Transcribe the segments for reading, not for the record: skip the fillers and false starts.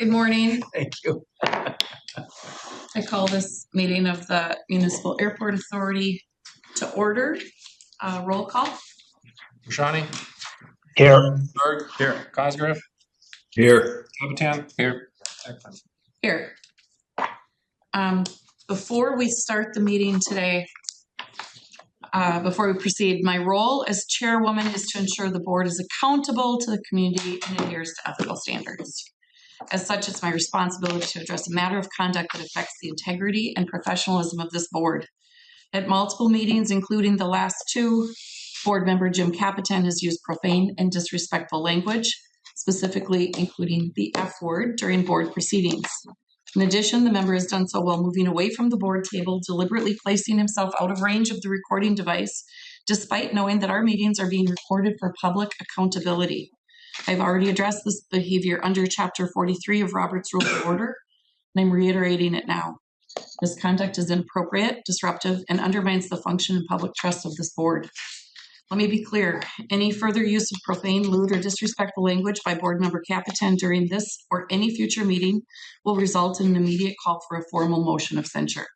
Good morning. Thank you. I call this meeting of the Municipal Airport Authority to order. Roll call. Rashani? Here. Berg? Here. Cosgrove? Here. Capitan? Here. Excellent. Here. Before we start the meeting today, before we proceed, my role as chairwoman is to ensure the board is accountable to the community and adheres to ethical standards. As such, it's my responsibility to address a matter of conduct that affects the integrity and professionalism of this board. At multiple meetings, including the last two, board member Jim Capitan has used profane and disrespectful language, specifically including the F word during board proceedings. In addition, the member has done so while moving away from the board table, deliberately placing himself out of range of the recording device, despite knowing that our meetings are being recorded for public accountability. I've already addressed this behavior under Chapter 43 of Robert's Rules of Order, and I'm reiterating it now. This conduct is inappropriate, disruptive, and undermines the function and public trust of this board. Let me be clear, any further use of profane, lewd, or disrespectful language by board member Capitan during this or any future meeting will result in an immediate call for a formal motion of censure.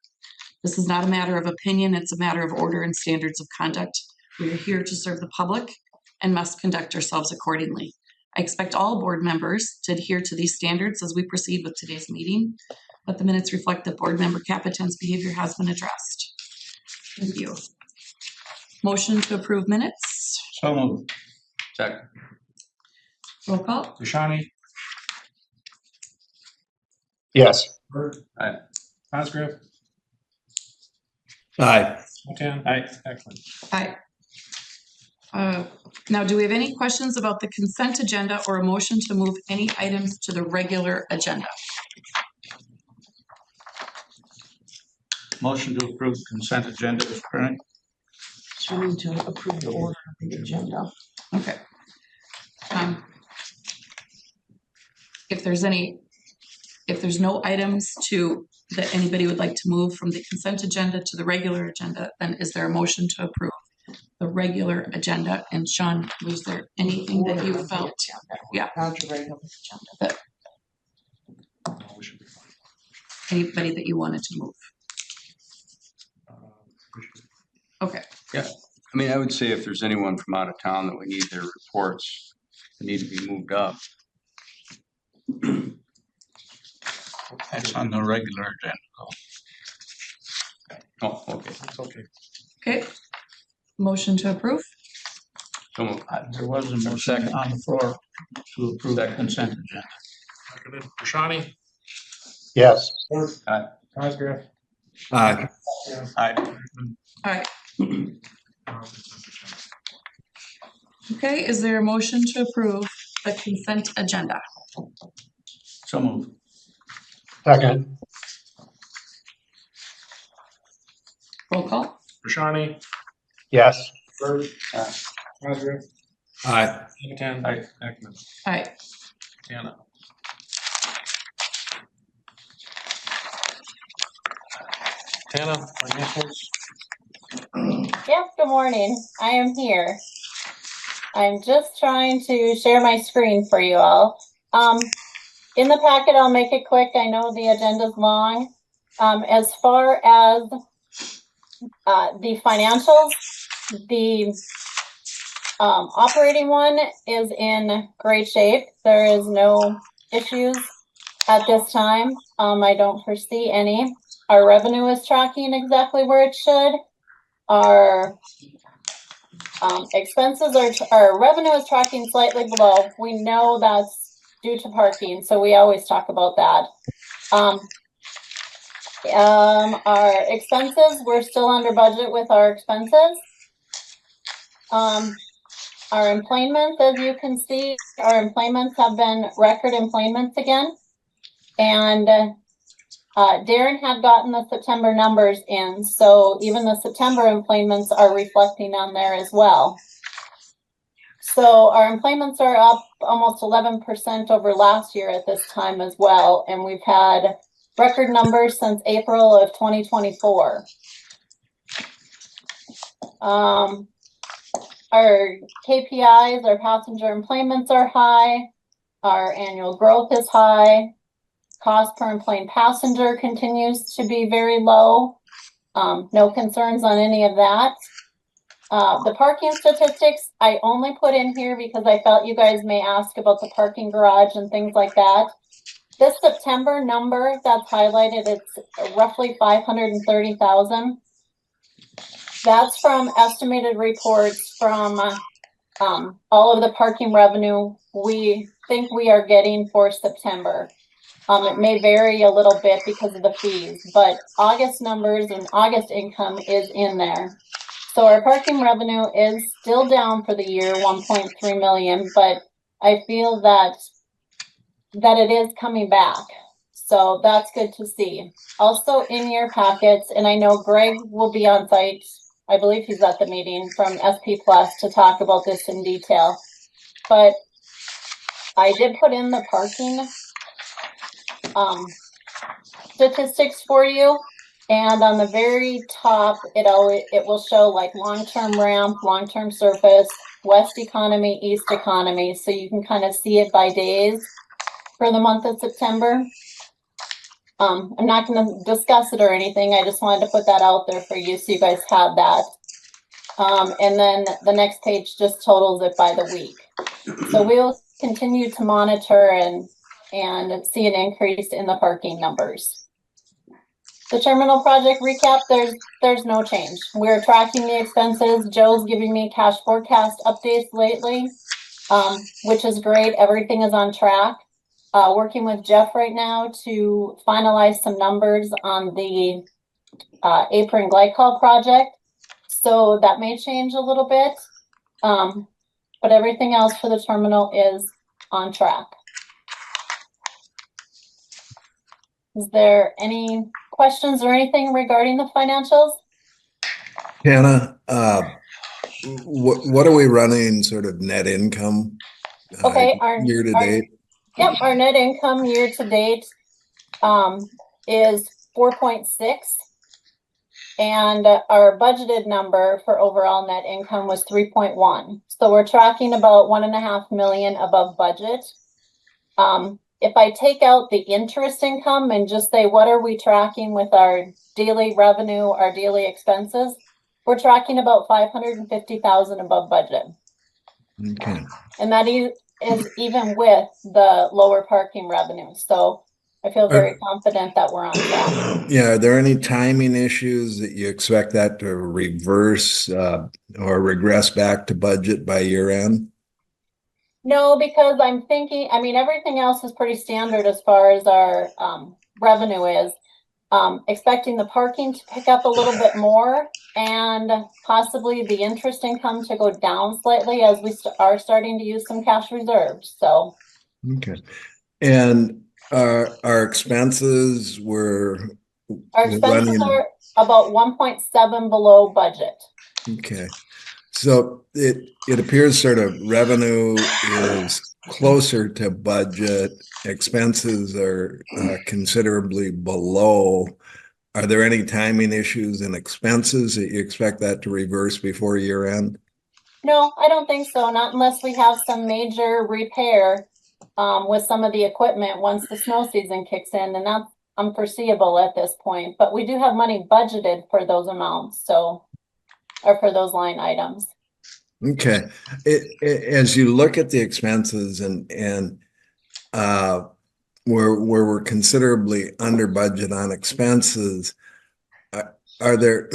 This is not a matter of opinion, it's a matter of order and standards of conduct. We are here to serve the public and must conduct ourselves accordingly. I expect all board members to adhere to these standards as we proceed with today's meeting. Let the minutes reflect that board member Capitan's behavior has been addressed. Thank you. Motion to approve minutes. So moved. Second. Roll call. Rashani? Yes. Berg? Aye. Cosgrove? Aye. Capitan? Aye. Excellent. Aye. Now, do we have any questions about the consent agenda or a motion to move any items to the regular agenda? Motion to approve consent agenda is current. So we need to approve the order of the agenda. Okay. If there's no items that anybody would like to move from the consent agenda to the regular agenda, then is there a motion to approve the regular agenda? And Sean, was there anything that you felt? Yeah. Not the regular agenda. We should be fine. Anybody that you wanted to move? Okay. Yeah, I mean, I would say if there's anyone from out of town that we need their reports, that need to be moved up. That's on the regular agenda. Oh, okay. That's okay. Okay. Motion to approve? So moved. There was a motion on the floor to approve that consent agenda. Seconded. Rashani? Yes. Berg? Aye. Cosgrove? Aye. Aye. All right. Okay, is there a motion to approve the consent agenda? So moved. Second. Roll call. Rashani? Yes. Berg? Aye. Cosgrove? Aye. Capitan? Aye. Excellent. All right. Anna? Tana, financials? Yes, good morning. I am here. I'm just trying to share my screen for you all. In the packet, I'll make it quick. I know the agenda's long. As far as the financials, the operating one is in great shape. There is no issues at this time. I don't foresee any. Our revenue is tracking exactly where it should. Our expenses our revenue is tracking slightly below. We know that's due to parking, so we always talk about that. Our expenses, we're still under budget with our expenses. Our employments, as you can see, our employments have been record employments again. And Darren had gotten the September numbers in, so even the September employments are reflecting on there as well. So our employments are up almost 11% over last year at this time as well, and we've had record numbers since April of 2024. Our KPIs, our passenger employments are high, our annual growth is high. cost per enplaned passenger continues to be very low. No concerns on any of that. The parking statistics, I only put in here because I felt you guys may ask about the parking garage and things like that. This September number that's highlighted, it's roughly 530,000. That's from estimated reports from all of the parking revenue we think we are getting for September. It may vary a little bit because of the fees, but August numbers and August income is in there. So our parking revenue is still down for the year, 1.3 million, but I feel that it is coming back. So that's good to see. Also in your packets, and I know Greg will be on site, I believe he's at the meeting from SP Plus to talk about this in detail. But I did put in the parking statistics for you. And on the very top, it will show like long-term ramp, long-term surface, west economy, east economy. So you can kind of see it by days for the month of September. I'm not going to discuss it or anything. I just wanted to put that out there for you so you guys have that. And then the next page just totals it by the week. So we'll continue to monitor and see an increase in the parking numbers. The terminal project recap, there's no change. We're tracking the expenses. Joe's giving me cash forecast updates lately, which is great. Everything is on track. Working with Jeff right now to finalize some numbers on the apron glycol project. So that may change a little bit, but everything else for the terminal is on track. Is there any questions or anything regarding the financials? Hannah, what are we running sort of net income Okay, year to date? Yep, our net income year to date is 4.6, and our budgeted number for overall net income was 3.1. So we're tracking about 1.5 million above budget. If I take out the interest income and just say, what are we tracking with our daily revenue, our daily expenses? We're tracking about 550,000 above budget. Okay. And that is even with the lower parking revenue. So I feel very confident that we're on track. Yeah. Are there any timing issues that you expect that to reverse or regress back to budget by year end? No, because I'm thinking, I mean, everything else is pretty standard as far as our revenue is. Expecting the parking to pick up a little bit more and possibly the interest income to go down slightly as we are starting to use some cash reserves. So, okay. And our expenses were our expenses are about 1.7 below budget. Okay. So it appears sort of revenue is closer to budget. Expenses are considerably below. Are there any timing issues in expenses that you expect that to reverse before year end? No, I don't think so. Not unless we have some major repair with some of the equipment once the snow season kicks in, and that's unforeseeable at this point. But we do have money budgeted for those amounts, so or for those line items. Okay. As you look at the expenses and where we're considerably under budget on expenses, are there,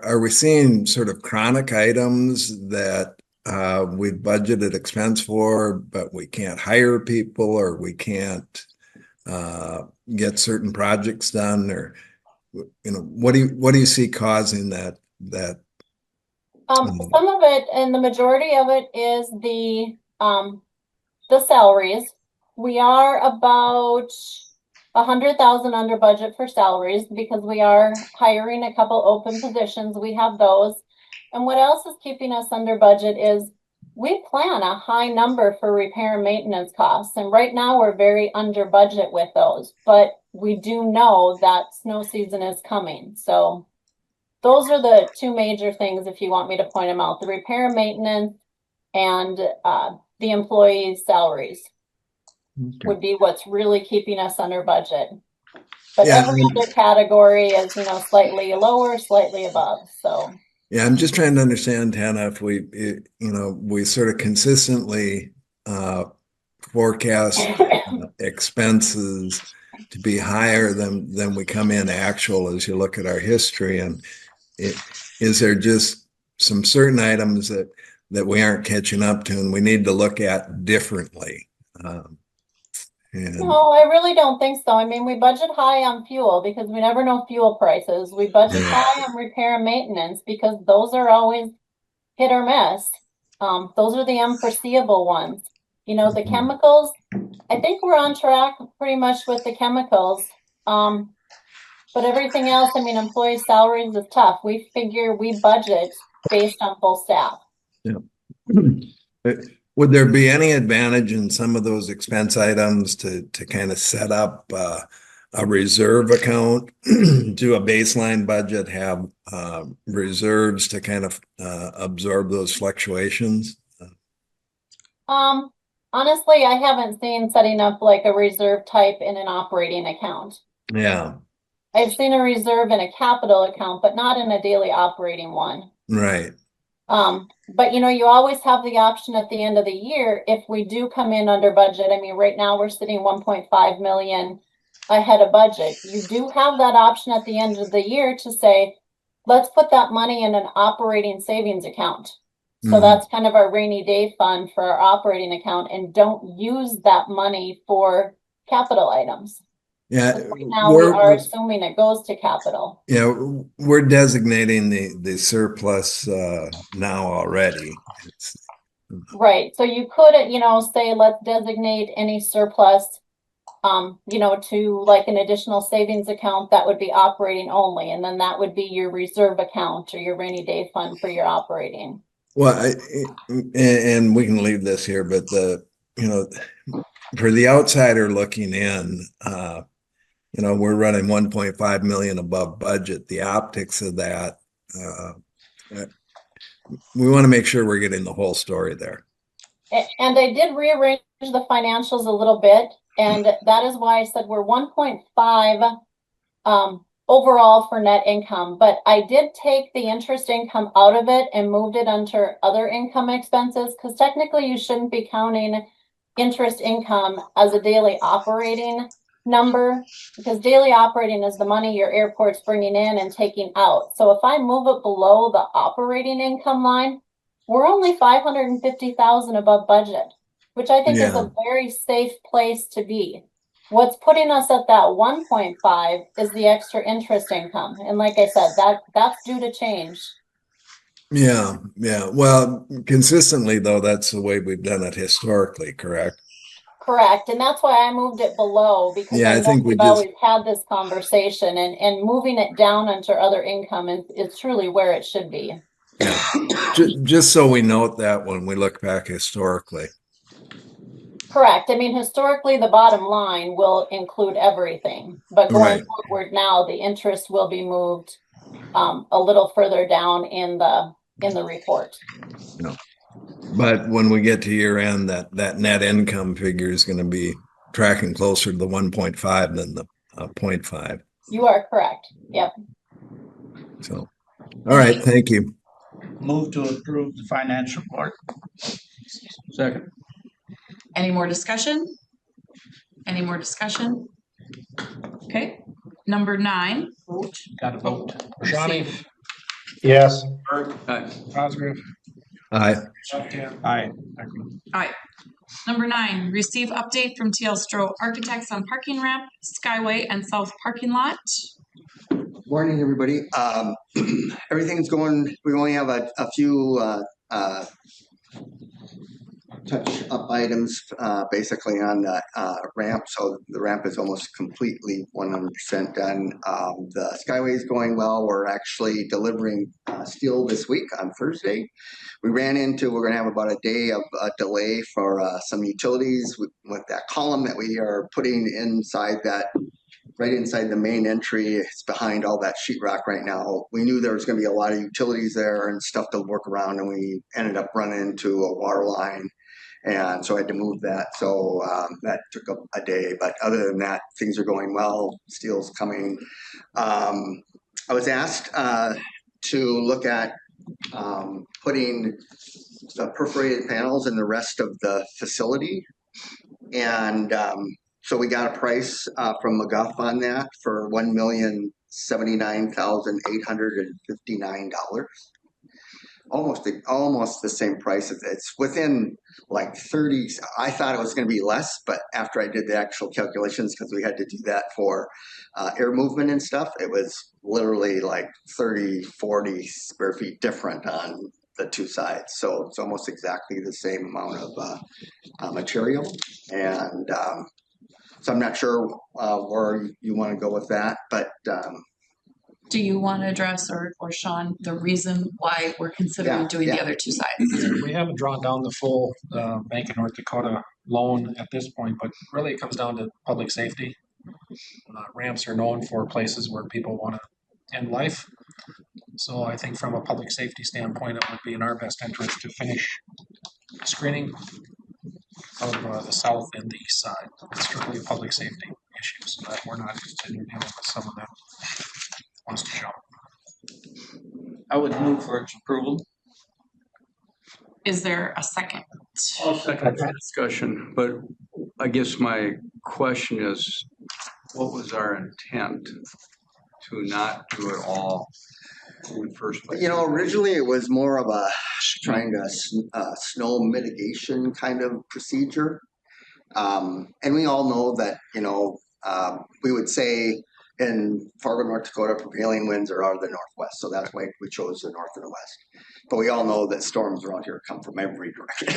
are we seeing sort of chronic items that we've budgeted expense for, but we can't hire people or we can't get certain projects done, or what do you see causing that? Some of it, and the majority of it, is the salaries. We are about 100,000 under budget for salaries because we are hiring a couple open positions. We have those. And what else is keeping us under budget is we plan a high number for repair and maintenance costs. And right now we're very under budget with those, but we do know that snow season is coming. So those are the two major things, if you want me to point them out: the repair and maintenance and the employees' salaries. would be what's really keeping us under budget. But Yeah, every other category is, slightly lower, slightly above, so. Yeah, I'm just trying to understand, Hannah, if we sort of consistently forecast expenses to be higher than we come in actual as you look at our history, and is there just some certain items that we aren't catching up to and we need to look at differently? No, I really don't think so. I mean, we budget high on fuel because we never know fuel prices. We budget Yeah. high on repair and maintenance because those are always hit or miss. Those are the unforeseeable ones. The Mhm. chemicals, I think we're on track pretty much with the chemicals. But everything else, I mean, employee salaries is tough. We figure we budget based on full staff. Would there be any advantage in some of those expense items to kind of set up a reserve account, do a baseline budget, have reserves to kind of absorb those fluctuations? Honestly, I haven't seen setting up like a reserve type in an operating account. Yeah, I've seen a reserve in a capital account, but not in a daily operating one. right. But you always have the option at the end of the year, if we do come in under budget. I mean, right now we're sitting 1.5 million ahead of budget. You do have that option at the end of the year to say, let's put that money in an operating savings account. So Mhm. that's kind of our rainy day fund for our operating account, and don't use that money for capital items. Yeah, Right now we are assuming it goes to capital. yeah, we're designating the surplus now already. Right, so you could, say, let's designate any surplus, to like an additional savings account that would be operating only, and then that would be your reserve account or your rainy day fund for your operating. Well, and we can leave this here, but for the outsider looking in, we're running 1.5 million above budget. The optics of that, we want to make sure we're getting the whole story there. And I did rearrange the financials a little bit, and that is why I said we're 1.5 overall for net income, but I did take the interest income out of it and moved it under other income expenses, because technically you shouldn't be counting interest income as a daily operating number, because daily operating is the money your airport's bringing in and taking out. So if I move it below the operating income line, we're only 550,000 above budget, which I think is a very safe place to be. What's putting us at that 1.5 is the extra interest income. And like I said, that's due to change. Yeah. Well, consistently though, that's the way we've done it historically, correct? Correct. And that's why I moved it below, because I think we've always had this conversation, and moving it down under other income is truly where it should be. Yeah. Just so we note that when we look back historically. Correct. I mean, historically, the bottom line will include everything, but going forward now, the interest will be moved a little further down in the report. No. But when we get to year end, that net income figure is going to be tracking closer to the 1.5 than the 0.5. You are correct. Yep. So, all right. Thank you. Move to approve the financial report. Second. Any more discussion? Any more discussion? Okay, number 9. Got to vote. Johnny? Yes. Cosgrove. Aye. Aye. Aye. Number 9, receive update from TL Stroh Architects on parking ramp, Skyway, and South parking lot. Morning, everybody. Everything's going, we only have a few touch up items basically on the ramp. So the ramp is almost completely 100% done. The Skyway is going well. We're actually delivering steel this week on Thursday. We ran into, we're going to have about a day of delay for some utilities with that column that we are putting inside that, right inside the main entry. It's behind all that sheetrock right now. We knew there was going to be a lot of utilities there and stuff to work around, and we ended up running into a water line And so I had to move that. So that took a day. But other than that, things are going well. Steel's coming. I was asked to look at putting the perforated panels in the rest of the facility. And so we got a price from McGuff on that for $1,079,859. Almost the same price. It's within like 30. I thought it was going to be less, but after I did the actual calculations, because we had to do that for air movement and stuff, it was literally like 30, 40 square feet different on the two sides. So it's almost exactly the same amount of material. And so I'm not sure where you want to go with that, but Do you want to address, or Sean, the reason why we're considering doing the other two sides? We haven't drawn down the full Bank of North Dakota loan at this point, but really it comes down to public safety. Ramps are known for places where people want to end life. So I think from a public safety standpoint, it would be in our best interest to finish screening of the south and the east side. It's strictly a public safety issue, so that we're not interested in dealing with some of that wants to jump. I would move for its approval. Is there a second? I'll second the discussion, but I guess my question is, what was our intent to not do it all in the first place? you know, originally it was more of a trying to snow mitigation kind of procedure. And we all know that, we would say in Fargo, North Dakota, prevailing winds are out of the northwest. So that's why we chose the north and the west. But we all know that storms around here come from every direction.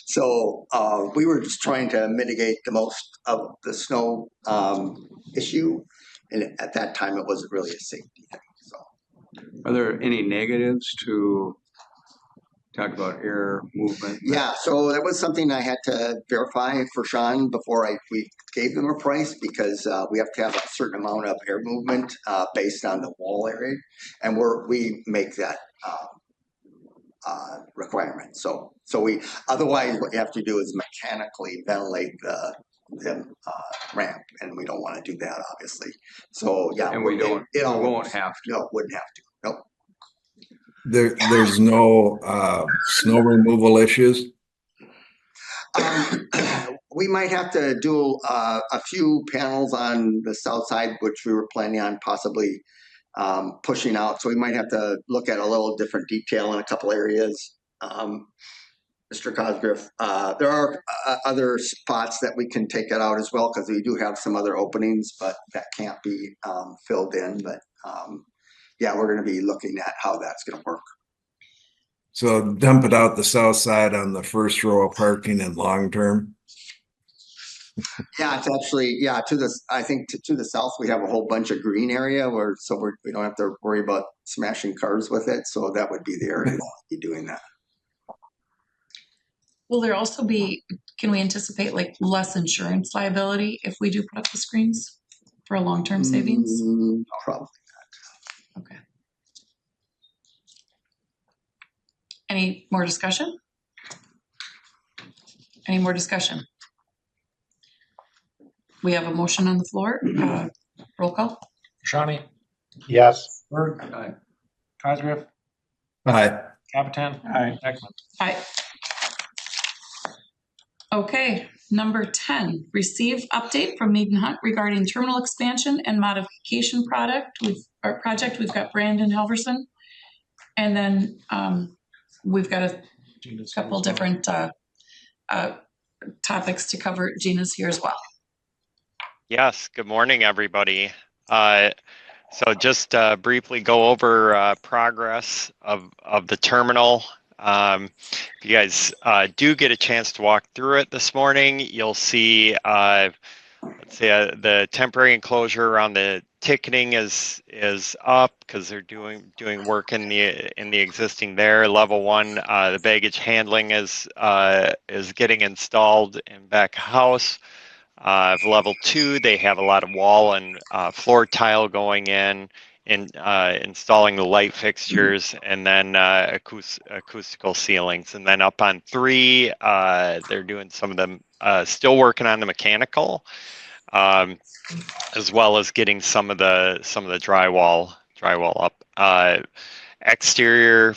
So we were just trying to mitigate the most of the snow issue. And at that time, it wasn't really a safety thing. So, Are there any negatives to talk about air movement? yeah, so that was something I had to verify for Sean before we gave them a price, because we have to have a certain amount of air movement based on the wall area, and we make that requirement. So we otherwise what you have to do is mechanically ventilate the ramp, and we don't want to do that, obviously. So yeah, And we don't, It all won't have to. No, wouldn't have to. Nope. There's no snow removal issues? We might have to do a few panels on the south side, which we were planning on possibly pushing out. So we might have to look at a little different detail in a couple areas. Mr. Cosgriff, there are other spots that we can take it out as well, because we do have some other openings, but that can't be filled in. But yeah, we're going to be looking at how that's going to work. So dump it out the south side on the first row of parking and long term? Yeah, it's actually, I think to the south, we have a whole bunch of green area we don't have to worry about smashing cars with it. So that would be the area we'll be doing that. Will there also be, can we anticipate like less insurance liability if we do put up the screens for a long-term savings? Probably. Okay. Any more discussion? Any more discussion? We have a motion on the floor. Roll call. Shawnee, Yes. Berg, Aye. Cosgriff, Aye. Capitan, Aye. Ekman. Aye. Okay, number 10, receive update from Mead and Hunt regarding terminal expansion and modification project. We've got Brandon Halverson. And then we've got a couple different topics to cover. Gina's here as well. Yes, good morning, everybody. So just briefly go over progress of the terminal. If you guys do get a chance to walk through it this morning, you'll see, let's say the temporary enclosure around the ticketing is up because they're doing work in the existing there. Level 1, the baggage handling is getting installed in back house. Level 2, they have a lot of wall and floor tile going in, installing the light fixtures, and then acoustical ceilings. And then up on 3, they're doing some of them, still working on the mechanical, as well as getting some of the drywall up. Exterior,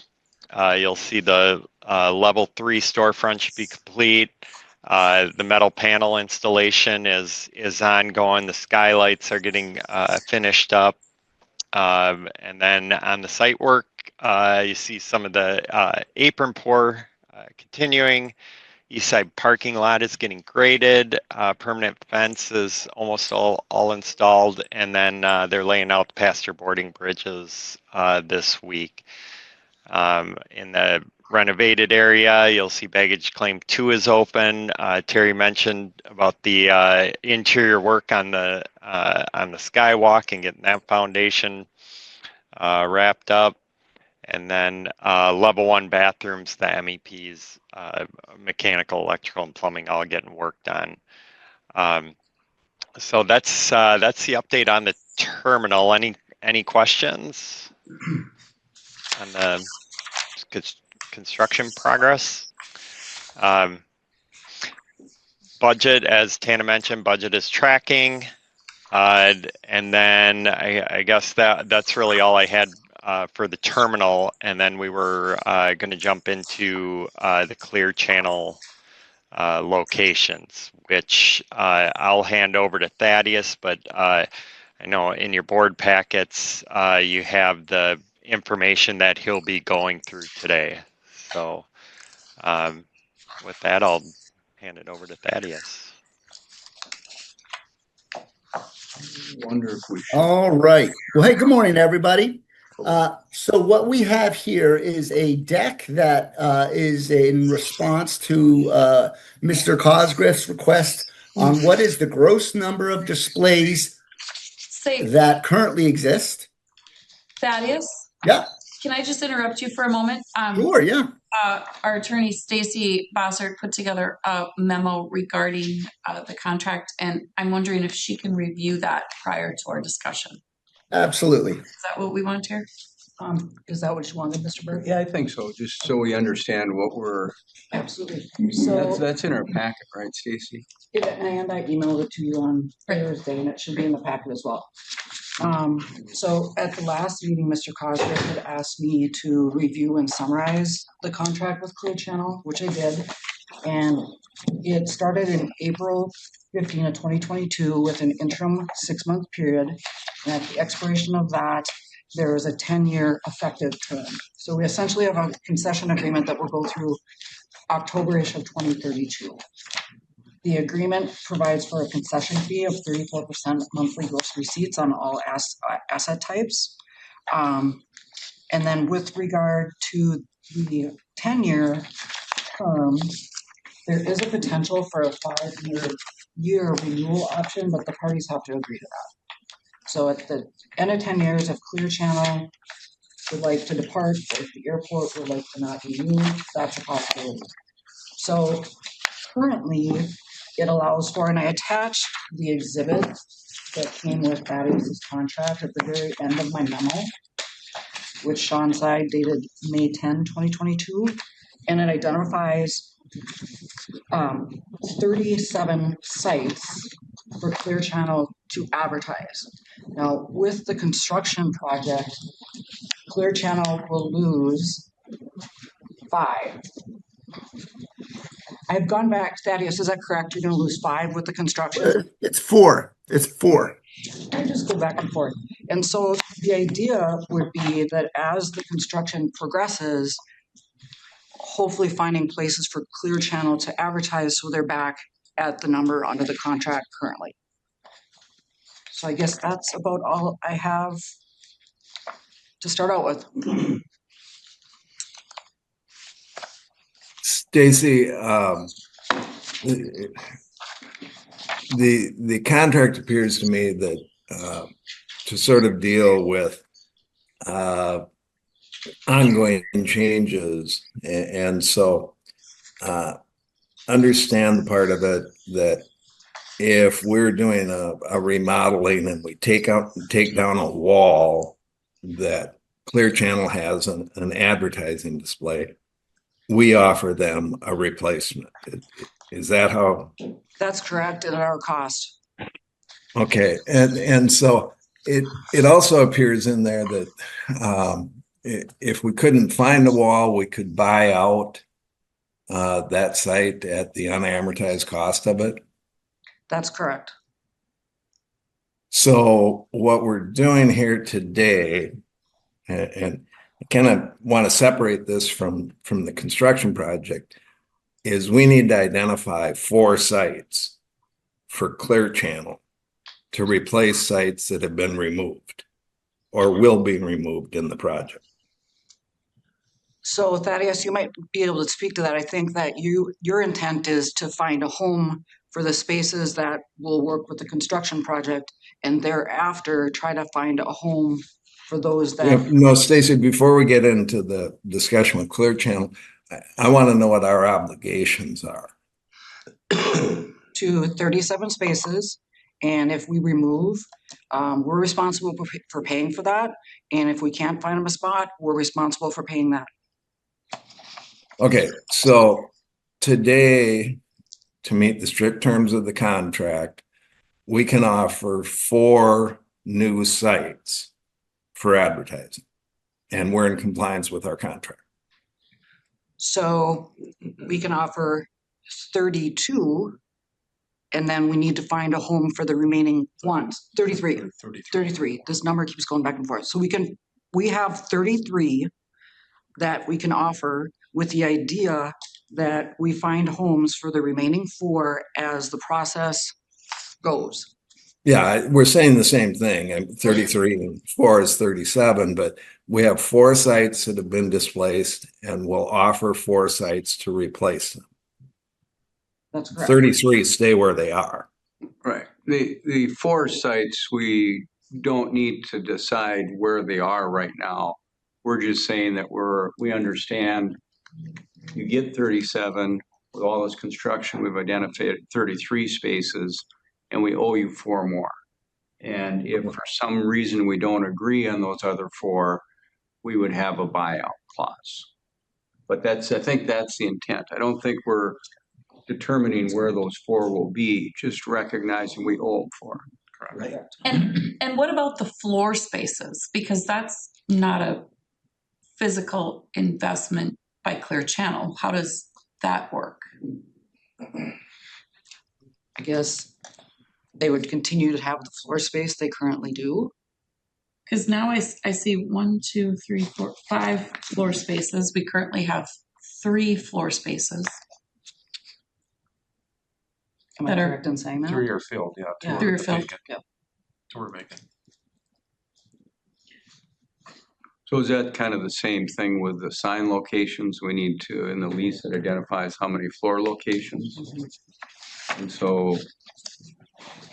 you'll see the level 3 storefront should be complete. The metal panel installation is ongoing. The skylights are getting finished up. And then on the site work, you see some of the apron pour continuing. East side parking lot is getting graded. Permanent fence is almost all installed. And then they're laying out the pasture boarding bridges this week. In the renovated area, you'll see baggage claim 2 is open. Terry mentioned about the interior work on the skywalk and getting that foundation wrapped up. And then level 1 bathrooms, the MEPs, mechanical, electrical, and plumbing all getting worked on. So that's the update on the terminal. Any questions on the construction progress? Budget, as Tana mentioned, budget is tracking. And then I guess that's really all I had for the terminal. And then we were going to jump into the Clear Channel locations, which I'll hand over to Thaddeus, but I know in your board packets, you have the information that he'll be going through today. So with that, I'll hand it over to Thaddeus. Wonder if we should. All right. Well, hey, good morning, everybody. So what we have here is a deck that is in response to Mr. Cosgriff's request on what is the gross number of displays that currently exist. Thaddeus? Yeah. Can I just interrupt you for a moment? Sure, yeah. Our attorney, Stacy Bossert, put together a memo regarding the contract, and I'm wondering if she can review that prior to our discussion. Absolutely. Is that what we want to hear? Is that what you wanted, Mr. Burke? Yeah, I think so, just so we understand what we're, Absolutely. So, that's in our packet, right, Stacy? and I emailed it to you on Thursday, and it should be in the packet as well. So at the last meeting, Mr. Cosgrove had asked me to review and summarize the contract with Clear Channel, which I did. And it started in April 15 of 2022 with an interim 6-month period. And at the expiration of that, there is a 10-year effective term. So we essentially have a concession agreement that will go through October-ish of 2032. The agreement provides for a concession fee of 34% monthly gross receipts on all asset types. And then with regard to the 10-year term, there is a potential for a 5-year renewal option, but the parties have to agree to that. So at the end of 10 years, if Clear Channel would like to depart, or if the airport would like to not renew, that's a possibility. So currently, it allows for, and I attached the exhibit that came with Thaddeus' contract at the very end of my memo, which Sean signed dated May 10, 2022, and it identifies 37 sites for Clear Channel to advertise. Now, with the construction project, Clear Channel will lose 5. I've gone back, Thaddeus, is that correct? You're gonna lose 5 with the construction? It's 4. It's 4. I just go back and forth. And so the idea would be that as the construction progresses, hopefully finding places for Clear Channel to advertise so they're back at the number under the contract currently. So I guess that's about all I have to start out with. Stacy, the contract appears to me that to sort of deal with ongoing changes, and so understand the part of it that if we're doing a remodeling and we take down a wall, that Clear Channel has an advertising display, we offer them a replacement. Is that how? That's correct, at our cost. Okay, and so it also appears in there that if we couldn't find a wall, we could buy out that site at the unamortized cost of it. That's correct. So what we're doing here today, and I kind of want to separate this from the construction project, is we need to identify 4 sites for Clear Channel to replace sites that have been removed or will be removed in the project. So Thaddeus, you might be able to speak to that. I think that your intent is to find a home for the spaces that will work with the construction project, and thereafter try to find a home for those Yeah, that, no, Stacy, before we get into the discussion with Clear Channel, I want to know what our obligations are. to 37 spaces. And if we remove, we're responsible for paying for that. And if we can't find them a spot, we're responsible for paying that. Okay, so today, to meet the strict terms of the contract, we can offer 4 new sites for advertising, and we're in compliance with our contract. So we can offer 32, and then we need to find a home for the remaining ones, 33. 33. This number keeps going back and forth. So we have 33 that we can offer, with the idea that we find homes for the remaining 4 as the process goes. Yeah, we're saying the same thing. 33 and 4 is 37, but we have 4 sites that have been displaced, and we'll offer 4 sites to replace them. That's correct. 33 stay where they are. Right. The 4 sites, we don't need to decide where they are right now. We're just saying that we understand you get 37 with all this construction, we've identified 33 spaces, and we owe you 4 more. And if for some reason we don't agree on those other 4, we would have a buyout clause. But I think that's the intent. I don't think we're determining where those 4 will be, just recognizing we owe them 4. Correct. And what about the floor spaces? Because that's not a physical investment by Clear Channel. How does that work? I guess they would continue to have the floor space they currently do. Because now I see 1, 2, 3, 4, 5 floor spaces. We currently have 3 floor spaces. Am I That are- correct in saying that? 3 are filled, yeah. 2 Yeah. are 3 are filled. vacant. Yep. 2 are vacant. So is that kind of the same thing with the sign locations? We need to, in the lease, it identifies how many floor locations. And so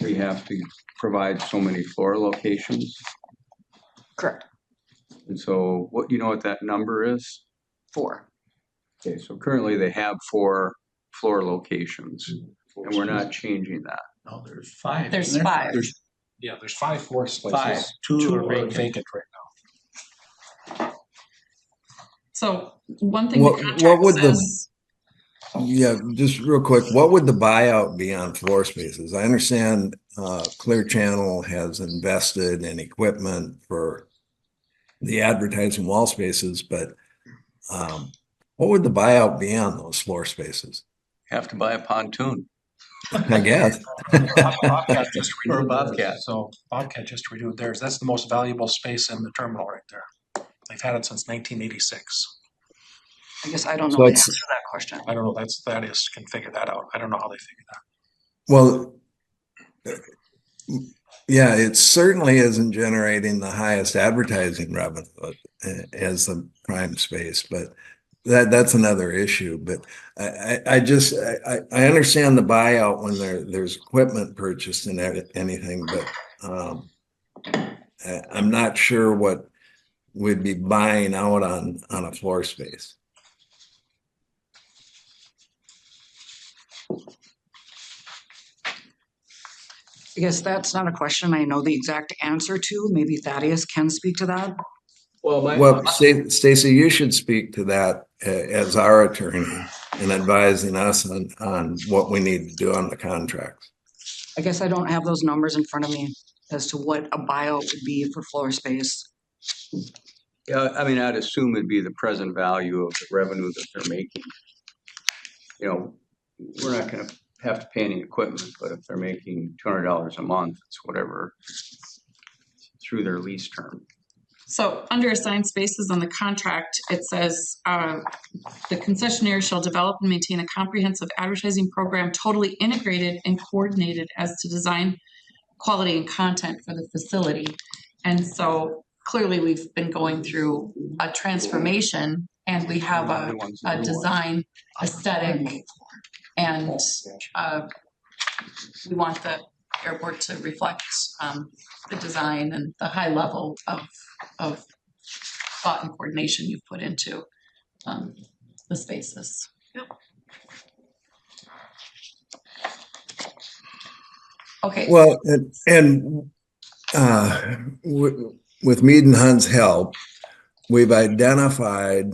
we have to provide so many floor locations. Correct. And so you know what that number is? 4. Okay, so currently they have 4 floor locations, and we're not changing that. No, there's 5. There's isn't there? 5. There's 5 floor spaces. 5. 2 2 are are vacant. vacant right now. So one thing What- the what contract would the- says, Yeah, just real quick, what would the buyout be on floor spaces? I understand Clear Channel has invested in equipment for the advertising wall spaces, but what would the buyout be on those floor spaces? Have to buy a pontoon. I guess. Bobcat just Or a renewed theirs. Bobcat. So Bobcat just renewed theirs. That's the most valuable space in the terminal right there. They've had it since 1986. I guess I don't know So the it's- answer to that question. I don't know, Thaddeus can figure that out. I don't know how they figured that. Well, yeah, it certainly isn't generating the highest advertising revenue as the prime space, but that's another issue. But I understand the buyout when there's equipment purchased and anything, but I'm not sure what we'd be buying out on a floor space. I guess that's not a question I know the exact answer to. Maybe Thaddeus can speak to that. Well, Stacy, you should speak to that as our attorney in advising us on what we need to do on the contracts. I guess I don't have those numbers in front of me as to what a buyout would be for floor space. Yeah, I mean, I'd assume it'd be the present value of the revenue that they're making. You know, we're not gonna have to pay any equipment, but if they're making $200 a month, it's whatever through their lease term. So under assigned spaces on the contract, it says, the concessionaire shall develop and maintain a comprehensive advertising program totally integrated and coordinated as to design, quality and content for the facility. And so clearly we've been going through a transformation and we have a design aesthetic and we want the airport to reflect the design and the high level of thought and coordination you've put into the spaces. Yep. Okay. Well, and with Mead and Hunt's help, we've identified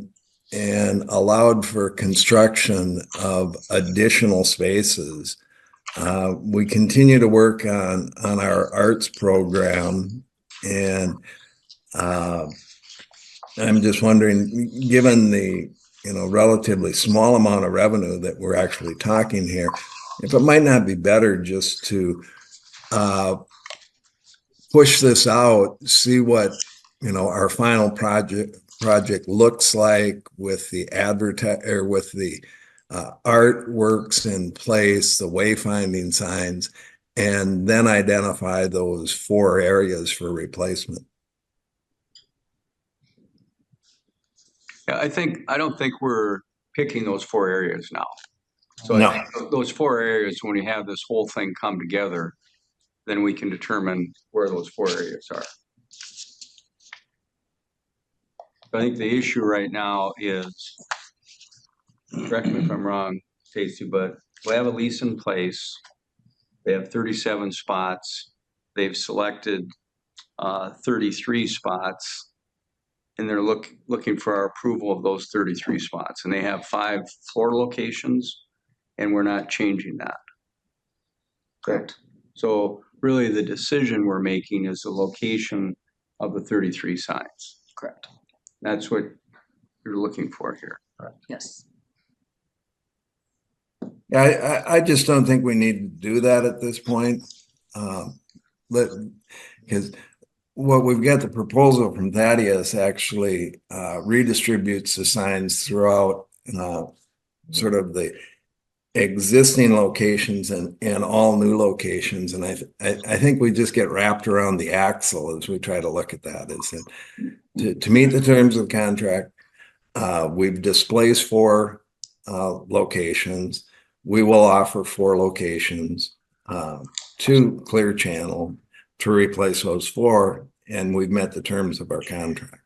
and allowed for construction of additional spaces. We continue to work on our arts program, and I'm just wondering, given the relatively small amount of revenue that we're actually talking here, if it might not be better just to push this out, see what our final project looks like with the with the artworks in place, the wayfinding signs, and then identify those 4 areas for replacement. Yeah, I don't think we're picking those 4 areas now. So No. I think those 4 areas, when we have this whole thing come together, then we can determine where those 4 areas are. I think the issue right now is, correct me if I'm wrong, Stacy, but we have a lease in place. They have 37 spots. They've selected 33 spots, and they're looking for our approval of those 33 spots. And they have 5 floor locations, and we're not changing that. Correct. So really the decision we're making is the location of the 33 signs. Correct. That's what you're looking for here. Yes. Yeah, I just don't think we need to do that at this point. Because what we've got, the proposal from Thaddeus actually redistributes the signs throughout sort of the existing locations and all new locations. And I think we just get wrapped around the axle as we try to look at that. Is that to meet the terms of the contract, we've displaced 4 locations. We will offer 4 locations to Clear Channel to replace those 4, and we've met the terms of our contract.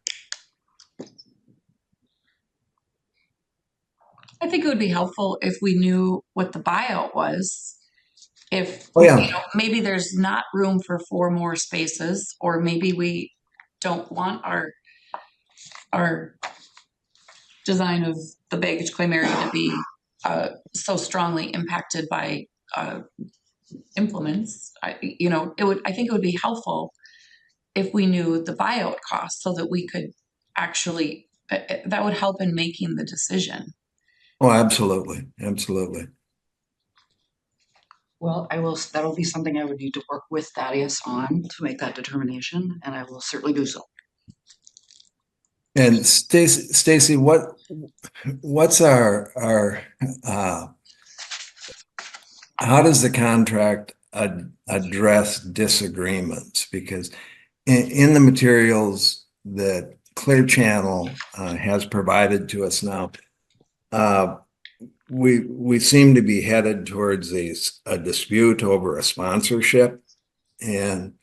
I think it would be helpful if we knew what the buyout was. If maybe there's not room for 4 more spaces, or maybe we don't want our design of the baggage claim area to be so strongly impacted by implements. I think it would be helpful if we knew the buyout cost, so that we could actually that would help in making the decision. Oh, absolutely. Absolutely. Well, that'll be something I would need to work with Thaddeus on to make that determination, and I will certainly do so. And Stacy, what's our how does the contract address disagreements? Because in the materials that Clear Channel has provided to us now, we seem to be headed towards a dispute over a sponsorship, and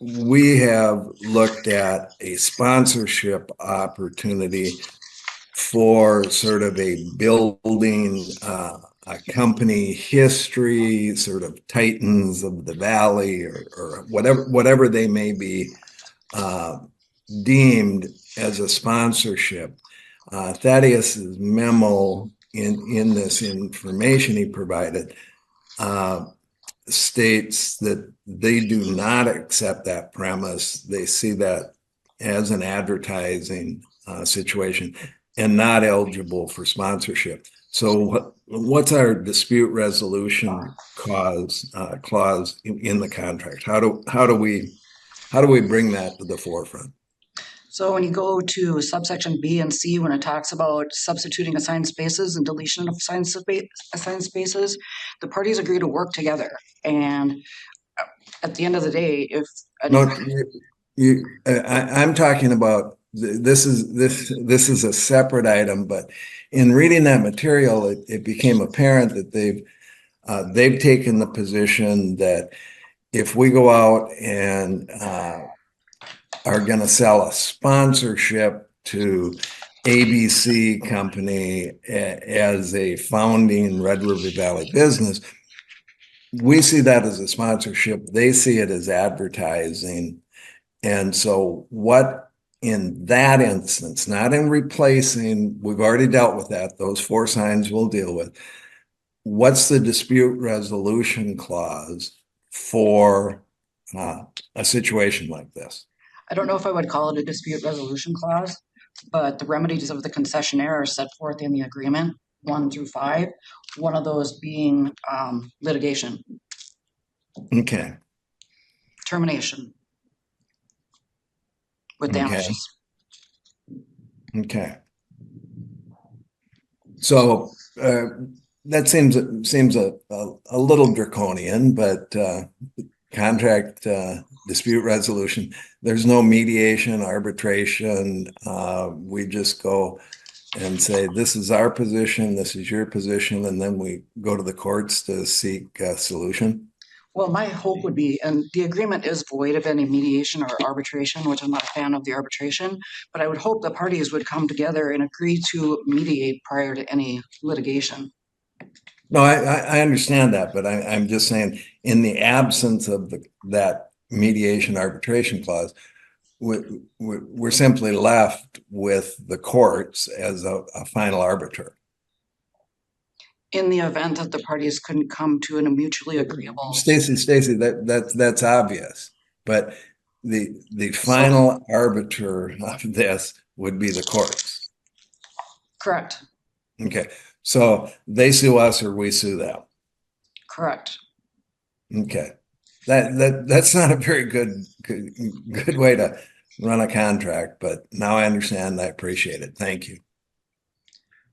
we have looked at a sponsorship opportunity for sort of a building a company history, sort of Titans of the Valley, or whatever they may be. deemed as a sponsorship. Thaddeus's memo in this information he provided states that they do not accept that premise. They see that as an advertising situation and not eligible for sponsorship. So what's our dispute resolution clause in the contract? How do we bring that to the forefront? So when you go to subsection B and C, when it talks about substituting assigned spaces and deletion of assigned spaces, the parties agree to work together. And at the end of the day, if No, I'm talking about this is a separate item, but in reading that material, it became apparent that they've taken the position that if we go out and are going to sell a sponsorship to ABC company as a founding Red River Valley business, we see that as a sponsorship. They see it as advertising. And so what in that instance, not in replacing, we've already dealt with that, those 4 signs we'll deal with. What's the dispute resolution clause for a situation like this? I don't know if I would call it a dispute resolution clause, but the remedies of the concessionaire are set forth in the agreement, 1 through 5. One of those being litigation, Okay. termination with damages. Okay. So that seems a little draconian, but contract dispute resolution, there's no mediation, arbitration. We just go and say, this is our position, this is your position, and then we go to the courts to seek a solution. Well, my hope would be, and the agreement is void of any mediation or arbitration, which I'm not a fan of the arbitration, but I would hope the parties would come together and agree to mediate prior to any litigation. No, I understand that, but I'm just saying, in the absence of that mediation arbitration clause, we're simply left with the courts as a final arbiter. In the event that the parties couldn't come to a mutually agreeable. Stacy, that's obvious, but the final arbiter of this would be the courts. Correct. Okay, so they sue us or we sue them. Correct. Okay, that's not a very good way to run a contract, but now I understand. I appreciate it. Thank you.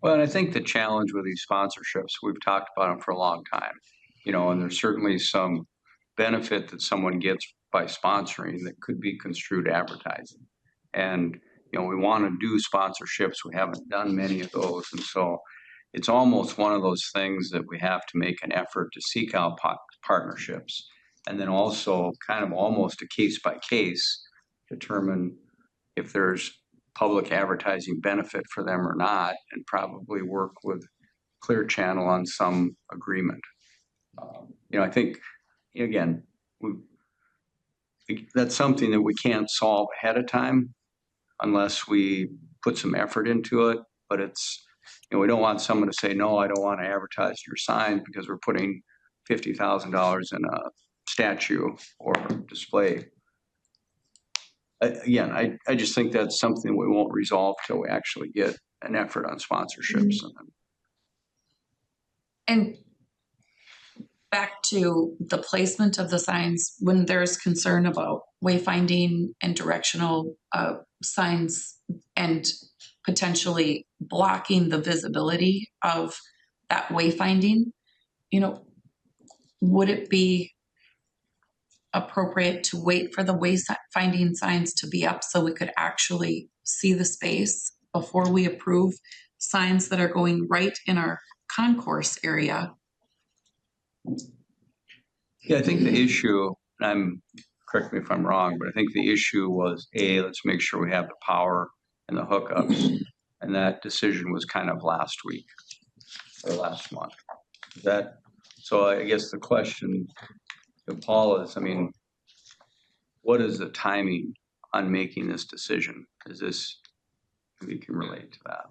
Well, and I think the challenge with these sponsorships, we've talked about them for a long time, and there's certainly some benefit that someone gets by sponsoring that could be construed advertising. And, we want to do sponsorships. We haven't done many of those. And so it's almost one of those things that we have to make an effort to seek out partnerships. And then also kind of almost a case by case, determine if there's public advertising benefit for them or not, and probably work with Clear Channel on some agreement. I think, again, that's something that we can't solve ahead of time unless we put some effort into it. But it's, we don't want someone to say, no, I don't want to advertise your sign because we're putting $50,000 in a statue or display. Again, I just think that's something we won't resolve till we actually get an effort on sponsorships. And back to the placement of the signs, when there's concern about wayfinding and directional signs and potentially blocking the visibility of that wayfinding, would it be appropriate to wait for the wayfinding signs to be up so we could actually see the space before we approve signs that are going right in our concourse area? Yeah, I think the issue, and correct me if I'm wrong, but I think the issue was, let's make sure we have the power and the hookups. And that decision was kind of last week or last month. So I guess the question to Paul is, what is the timing on making this decision? Is this, we can relate to that?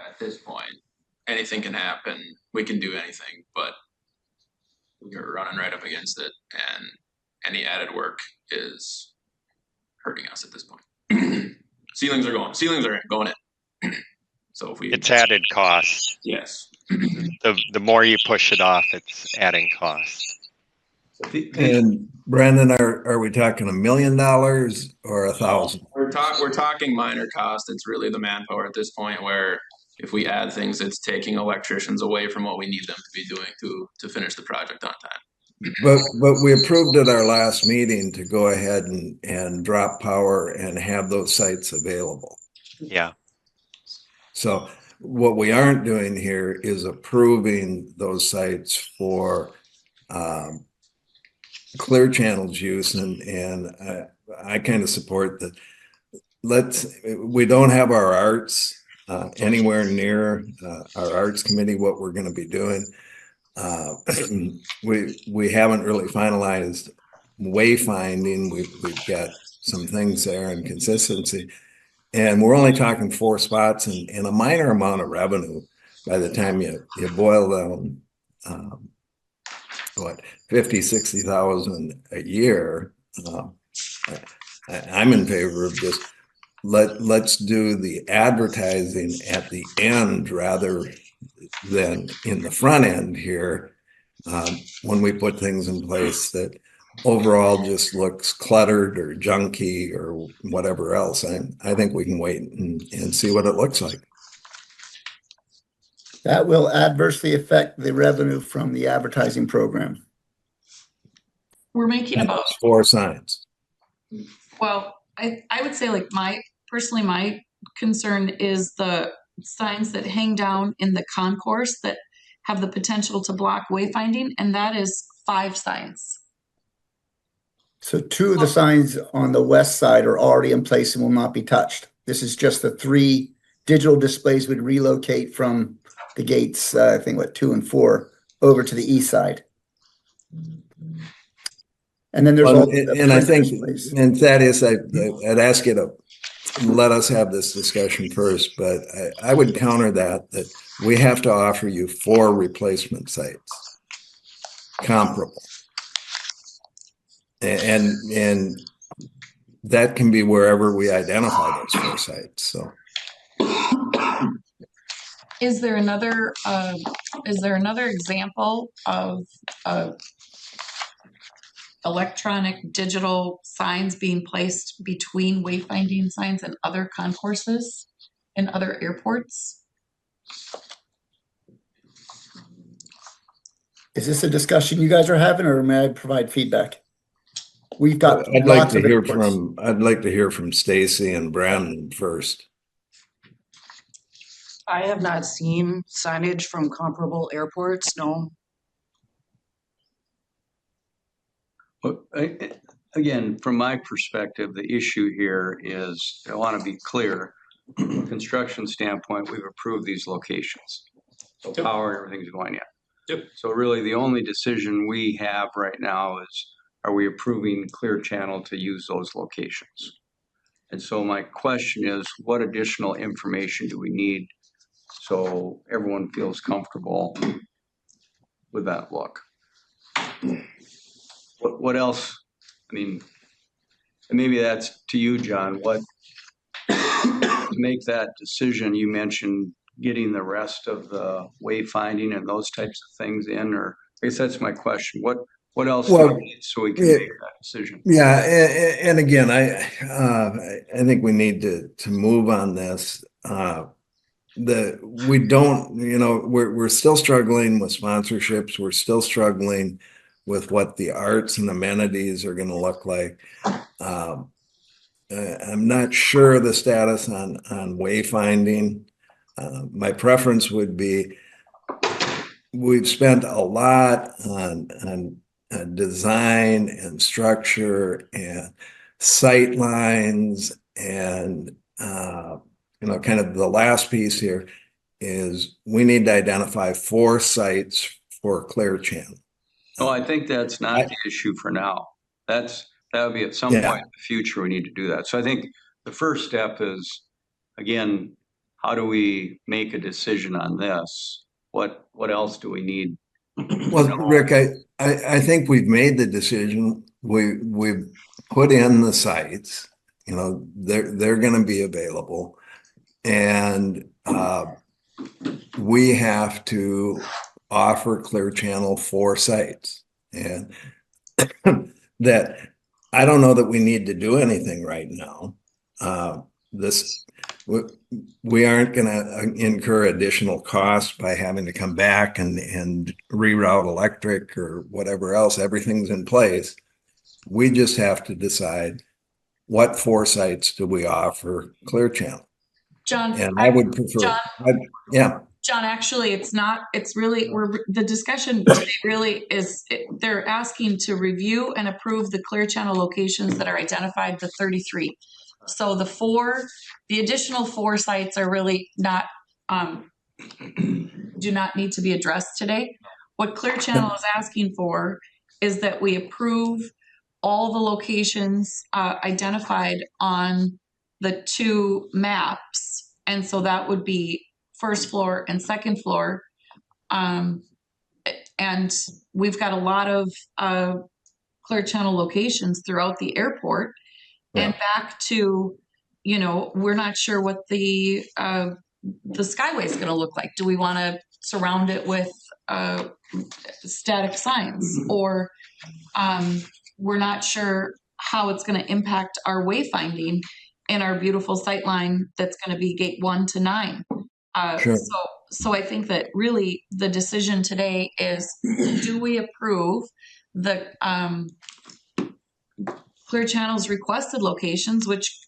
At this point, anything can happen. We can do anything, but we're running right up against it, and any added work is hurting us at this point. Ceilings are going in. So if we, It's added cost. yes, The more you push it off, it's adding cost. And Brandon, are we talking $1 million or 1,000? we're talking minor cost. It's really the manpower at this point, where if we add things, it's taking electricians away from what we need them to be doing to finish the project on time. But we approved at our last meeting to go ahead and drop power and have those sites available. Yeah. So what we aren't doing here is approving those sites for Clear Channel's use, and I kind of support that. We don't have our arts anywhere near our arts committee, what we're going to be doing. We haven't really finalized wayfinding. We've got some things there and consistency, and we're only talking 4 spots and a minor amount of revenue by the time you boil down what 50,000-60,000 a year. I'm in favor of just let's do the advertising at the end rather than in the front end here, when we put things in place that overall just looks cluttered or junky or whatever else. I think we can wait and see what it looks like. That will adversely affect the revenue from the advertising program. We're making about, 4 signs. well, I would say like my concern is the signs that hang down in the concourse that have the potential to block wayfinding, and that is 5 signs. So 2 of the signs on the west side are already in place and will not be touched. This is just the 3 digital displays would relocate from the gates, I think 2 and 4 over to the east side. And then there's Well, all and I think, displays. and Thaddeus, I'd ask you to let us have this discussion first, but I would counter that we have to offer you 4 replacement sites, comparable. And that can be wherever we identify those 4 sites, so. Is there another example of electronic digital signs being placed between wayfinding signs and other concourses and other airports? Is this a discussion you guys are having, or may I provide feedback? We've got I'd like lots to of hear airports. from Stacy and Brandon first. I have not seen signage from comparable airports, no. But again, from my perspective, the issue here is, I want to be clear, from a construction standpoint, we've approved these locations. So power, everything's going in. Yep. So really the only decision we have right now is, are we approving Clear Channel to use those locations? And so my question is, what additional information do we need so everyone feels comfortable with that look? What else? I mean, and maybe that's to you, John. What to make that decision? You mentioned getting the rest of the wayfinding and those types of things in, or I guess that's my question. What else do we need so we can make that decision? Yeah, and again, I think we need to move on this. We don't, we're still struggling with sponsorships. We're still struggling with what the arts and amenities are going to look like. I'm not sure the status on wayfinding. My preference would be, we've spent a lot on design and structure and sight lines, and kind of the last piece here is we need to identify 4 sites for Clear Channel. No, I think that's not the issue for now. That's That would be at some Yeah. point in the future, we need to do that. So I think the first step is, again, how do we make a decision on this? What else do we need? Well, Rick, I think we've made the decision. We've put in the sites, you know, they're gonna be available. And we have to offer Clear Channel 4 sites. And that, I don't know that we need to do anything right now. We aren't gonna incur additional costs by having to come back and reroute electric or whatever else. Everything's in place. We just have to decide what 4 sites do we offer Clear Channel. John, And I would prefer, yeah. John, actually, it's not, it's really, the discussion today really is, they're asking to review and approve the Clear Channel locations that are identified, the 33. So the additional 4 sites are really not, do not need to be addressed today. What Clear Channel is asking for is that we approve all the locations identified on the 2 maps. And so that would be first floor and second floor. And we've got a lot of Clear Channel locations throughout the airport. Yeah. And back to, you know, we're not sure what the Skyway is going to look like. Do we want to surround it with static signs, or we're not sure how it's going to impact our wayfinding in our beautiful sightline that's going to be gate 1 to 9. Sure. So I think that really the decision today is, do we approve the Clear Channel's requested locations, which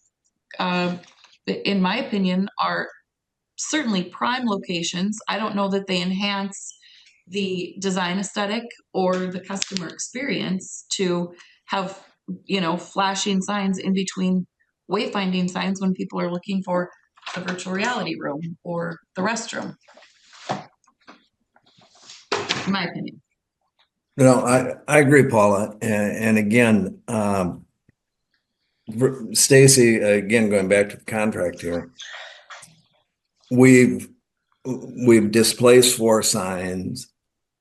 in my opinion are certainly prime locations. I don't know that they enhance the design aesthetic or the customer experience to have, you know, flashing signs in between wayfinding signs when people are looking for the virtual reality room or the restroom. In my opinion. No, I agree, Paula. And again, Stacy, again, going back to the contract here, we've displaced 4 signs.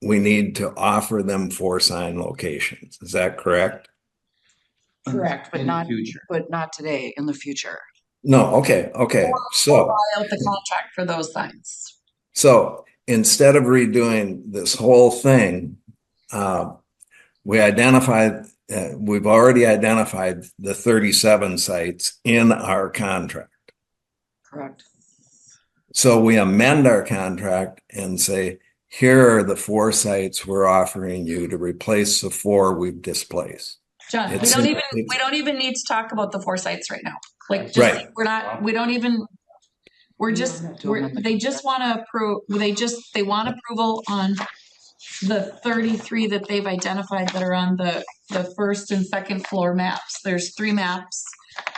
We need to offer them 4 sign locations. Is that correct? Correct, but not today, in the future. No, okay. So buy out the contract for those signs. So instead of redoing this whole thing, we've already identified the 37 sites in our contract. Correct. So we amend our contract and say, here are the 4 sites we're offering you to replace the 4 we've displaced. John, we don't even need to talk about the 4 sites right now. Like, just, right. They just want to approve, they want approval on the 33 that they've identified that are on the first and second floor maps. There's 3 maps.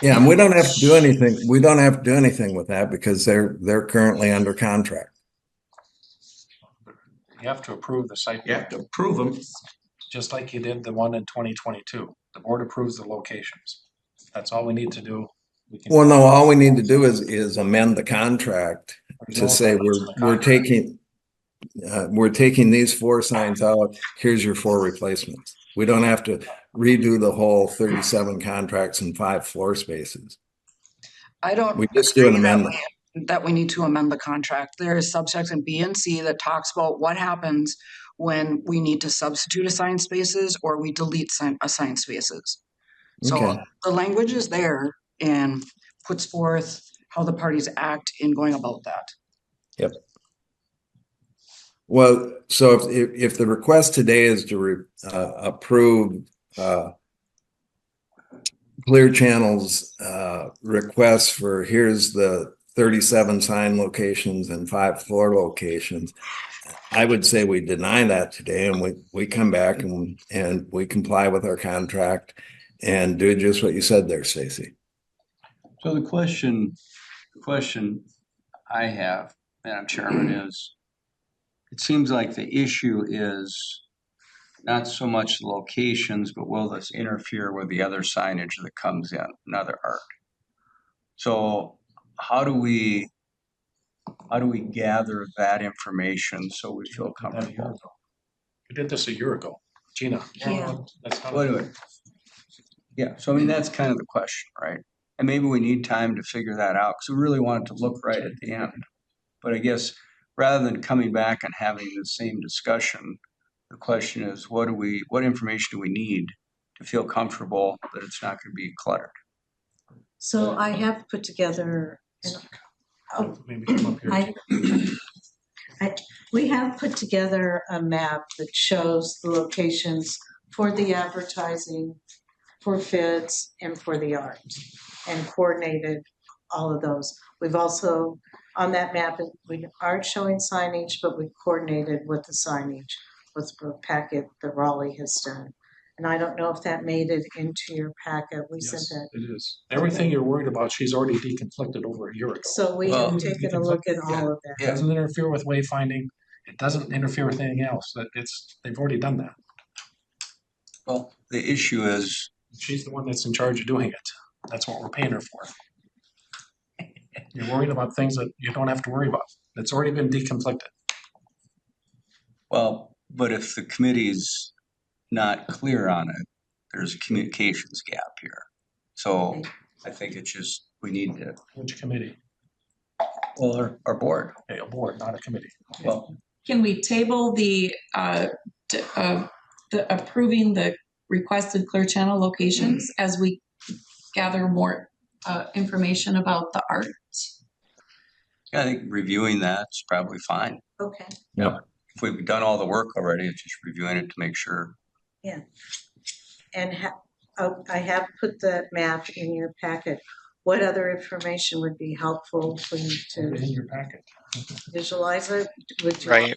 Yeah, and we don't have to do anything. We don't have to do anything with that because they're currently under contract. You have to approve the site. You have to approve them. Just like you did the one in 2022. The board approves the locations. That's all we need to do. Well, no, all we need to do is amend the contract to say we're taking these 4 signs out. Here's your 4 replacements. We don't have to redo the whole 37 contracts and 5 floor spaces. We just do an amendment. That we need to amend the contract. There is subsection B and C that talks about what happens when we need to substitute assigned spaces or we delete assigned spaces. So the language is there and puts forth how the parties act in going about that. Yep. Well, so if the request today is to approve Clear Channel's request for here's the 37 sign locations and 5 floor locations, I would say we deny that today and we come back and we comply with our contract and do just what you said there, Stacy. So the question I have, Madam Chairman, is it seems like the issue is not so much the locations, but will this interfere with the other signage that comes in, another art? So how do we gather that information so we feel comfortable? We did this a year ago. Gina. Yeah. Wait a minute. Yeah, so I mean, that's kind of the question, right? And maybe we need time to figure that out, because we really want it to look right at the end. But I guess rather than coming back and having the same discussion, the question is, what information do we need to feel comfortable that it's not gonna be cluttered? So I have put together, Maybe come up here. we have put together a map that shows the locations for the advertising, for FIDS, and for the art, and coordinated all of those. We've also, on that map, we aren't showing signage, but we coordinated with the signage with the packet that Raleigh has done. And I don't know if that made it into your packet. We sent Yes, that. it is. Everything you're worried about, she's already deconflicted over a year ago. So we Well, have taken a look at all of that. It doesn't interfere with wayfinding. It doesn't interfere with anything else. They've already done that. Well, the issue is, She's the one that's in charge of doing it. That's what we're paying her for. You're worried about things that you don't have to worry about. It's already been deconflicted. well, but if the committee's not clear on it, there's a communications gap here. So I think it's just, we need to, Which committee? well, our board, A board, not a committee. well, Can we table the approving the requested Clear Channel locations as we gather more information about the art? yeah, I think reviewing that's probably fine. Okay. If we've done all the work already, it's just reviewing it to make sure. And I have put the map in your packet. What other information would be helpful for you In to your packet. visualize it with your? Right.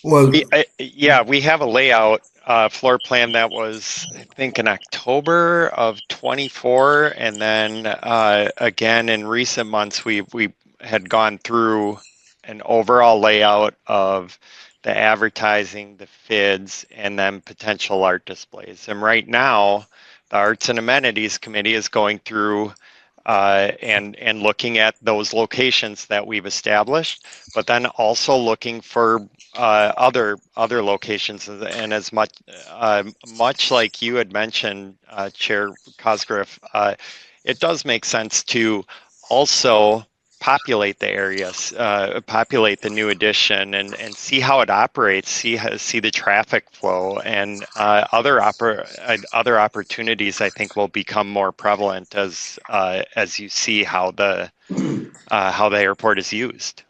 Well, We have a layout floor plan that was, I think, in October of 24, and then again in recent months we had gone through an overall layout of the advertising, the FIDS, and then potential art displays. And right now, the Arts and Amenities Committee is going through and looking at those locations that we've established, but then also looking for other locations. And as much like you had mentioned, Chair Cosgriff, it does make sense to also populate the areas, populate the new addition, and see how it operates, see the traffic flow, and other opportunities I think will become more prevalent as you see how the airport is used.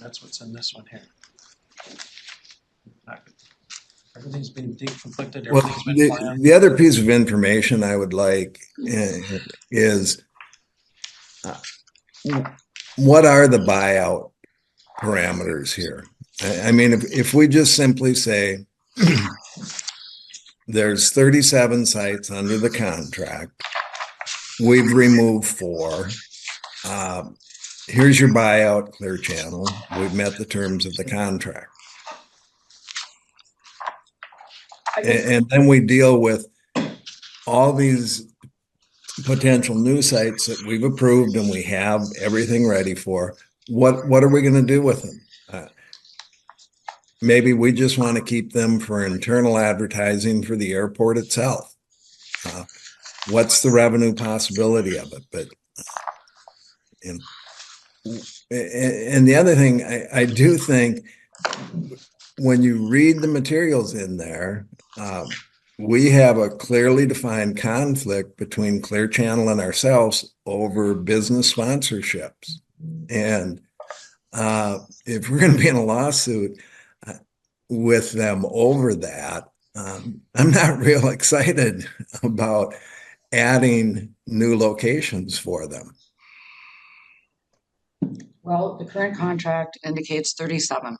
That's what's in this one here. Everything's been deconflicted. well, Everything's been planned. the other piece of information I would like is what are the buyout parameters here? I mean, if we just simply say there's 37 sites under the contract, we've removed 4. Here's your buyout, Clear Channel. We've met the terms of the contract. And then we deal with all these potential new sites that we've approved and we have everything ready for. What are we going to do with them? Maybe we just want to keep them for internal advertising for the airport itself. What's the revenue possibility of it? But and the other thing, I do think when you read the materials in there, we have a clearly defined conflict between Clear Channel and ourselves over business sponsorships. And if we're going to be in a lawsuit with them over that, I'm not real excited about adding new locations for them. Well, the current contract indicates 37.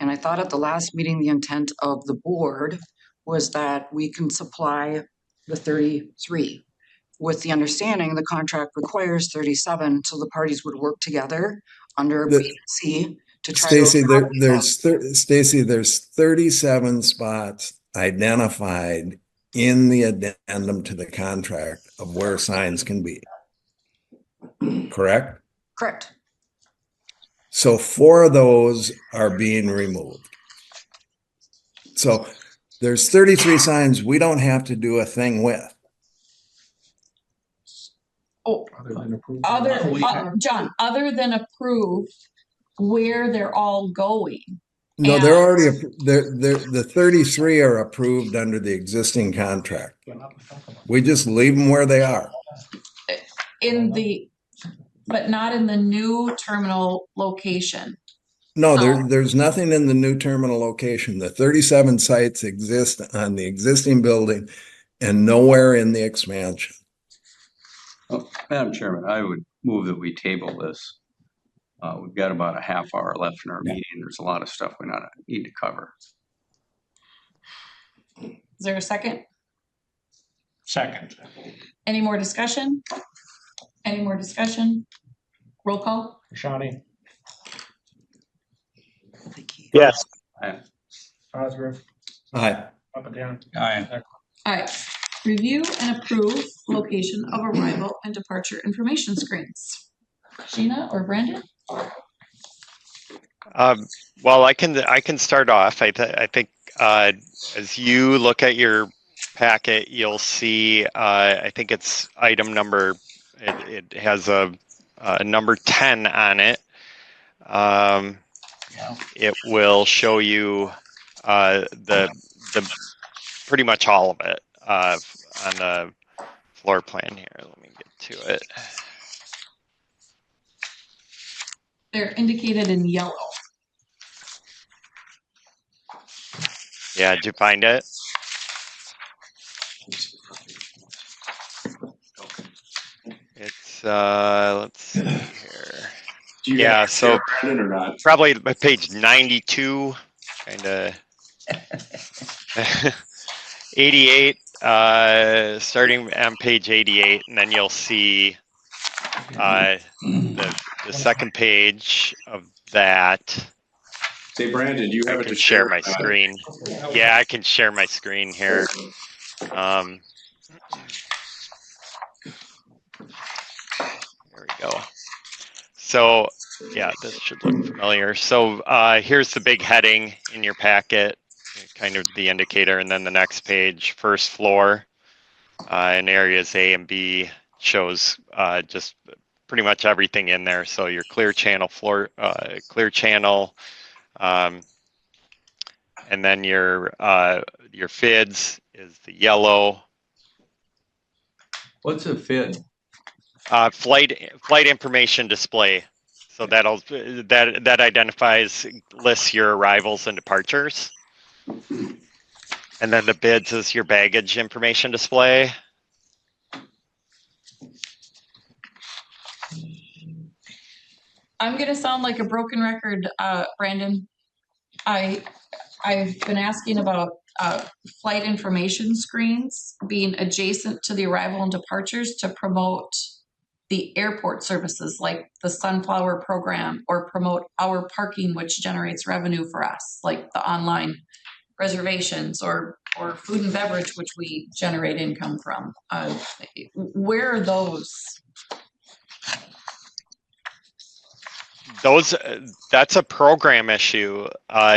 And I thought at the last meeting, the intent of the board was that we can supply the 33 with the understanding the contract requires 37. So the parties would work together under The- B&C to try to. Stacy, there's 37 spots identified in the addendum to the contract of where signs can be. Correct? Correct. So 4 of those are being removed. So there's 33 signs we don't have to do a thing with. Oh, Other than approved. John, other than approve where they're all going. No, they're And- already, the 33 are approved under the existing contract. We just leave them where they are. But not in the new terminal location. No, there's nothing in the new terminal location. The 37 sites exist on the existing building and nowhere in the expansion. Oh, Madam Chairman, I would move that we table this. We've got about a half hour left in our meeting. There's a lot of stuff we need to cover. Is there a second? Second. Any more discussion? Any more discussion? Roll call? Shawnee, Yes. Cosgrove, Aye. Papadan, Aye. All right. Review and approve location of arrival and departure information screens. Sheena or Brandon? Well, I can start off. I think as you look at your packet, you'll see. I think it's item number. It has a number 10 on it. It will show you the pretty much all of it on the floor plan here. Let me get to it. They're indicated in yellow. Yeah, did you find it? It's let's see here. Yeah, so probably by page 92, kind of 88, starting on page 88, and then you'll see the second page of that. Say, Brandon, do you have I can share my screen. Yeah, I can share my screen here. There we go. So yeah, this should look familiar. So here's the big heading in your packet, kind of the indicator, and then the next page, first floor, in areas A and B shows just pretty much everything in there. So your clear channel floor, clear channel, and then your FIDS is the yellow. What's a FID? Flight information display. So that identifies, lists your arrivals and departures. And then the BIDS is your baggage information display. I'm gonna sound like a broken record, Brandon. I've been asking about flight information screens being adjacent to the arrival and departures to promote the airport services like the Sunflower program, or promote our parking, which generates revenue for us, like the online reservations or food and beverage, which we generate income from. Where are those? That's a program issue.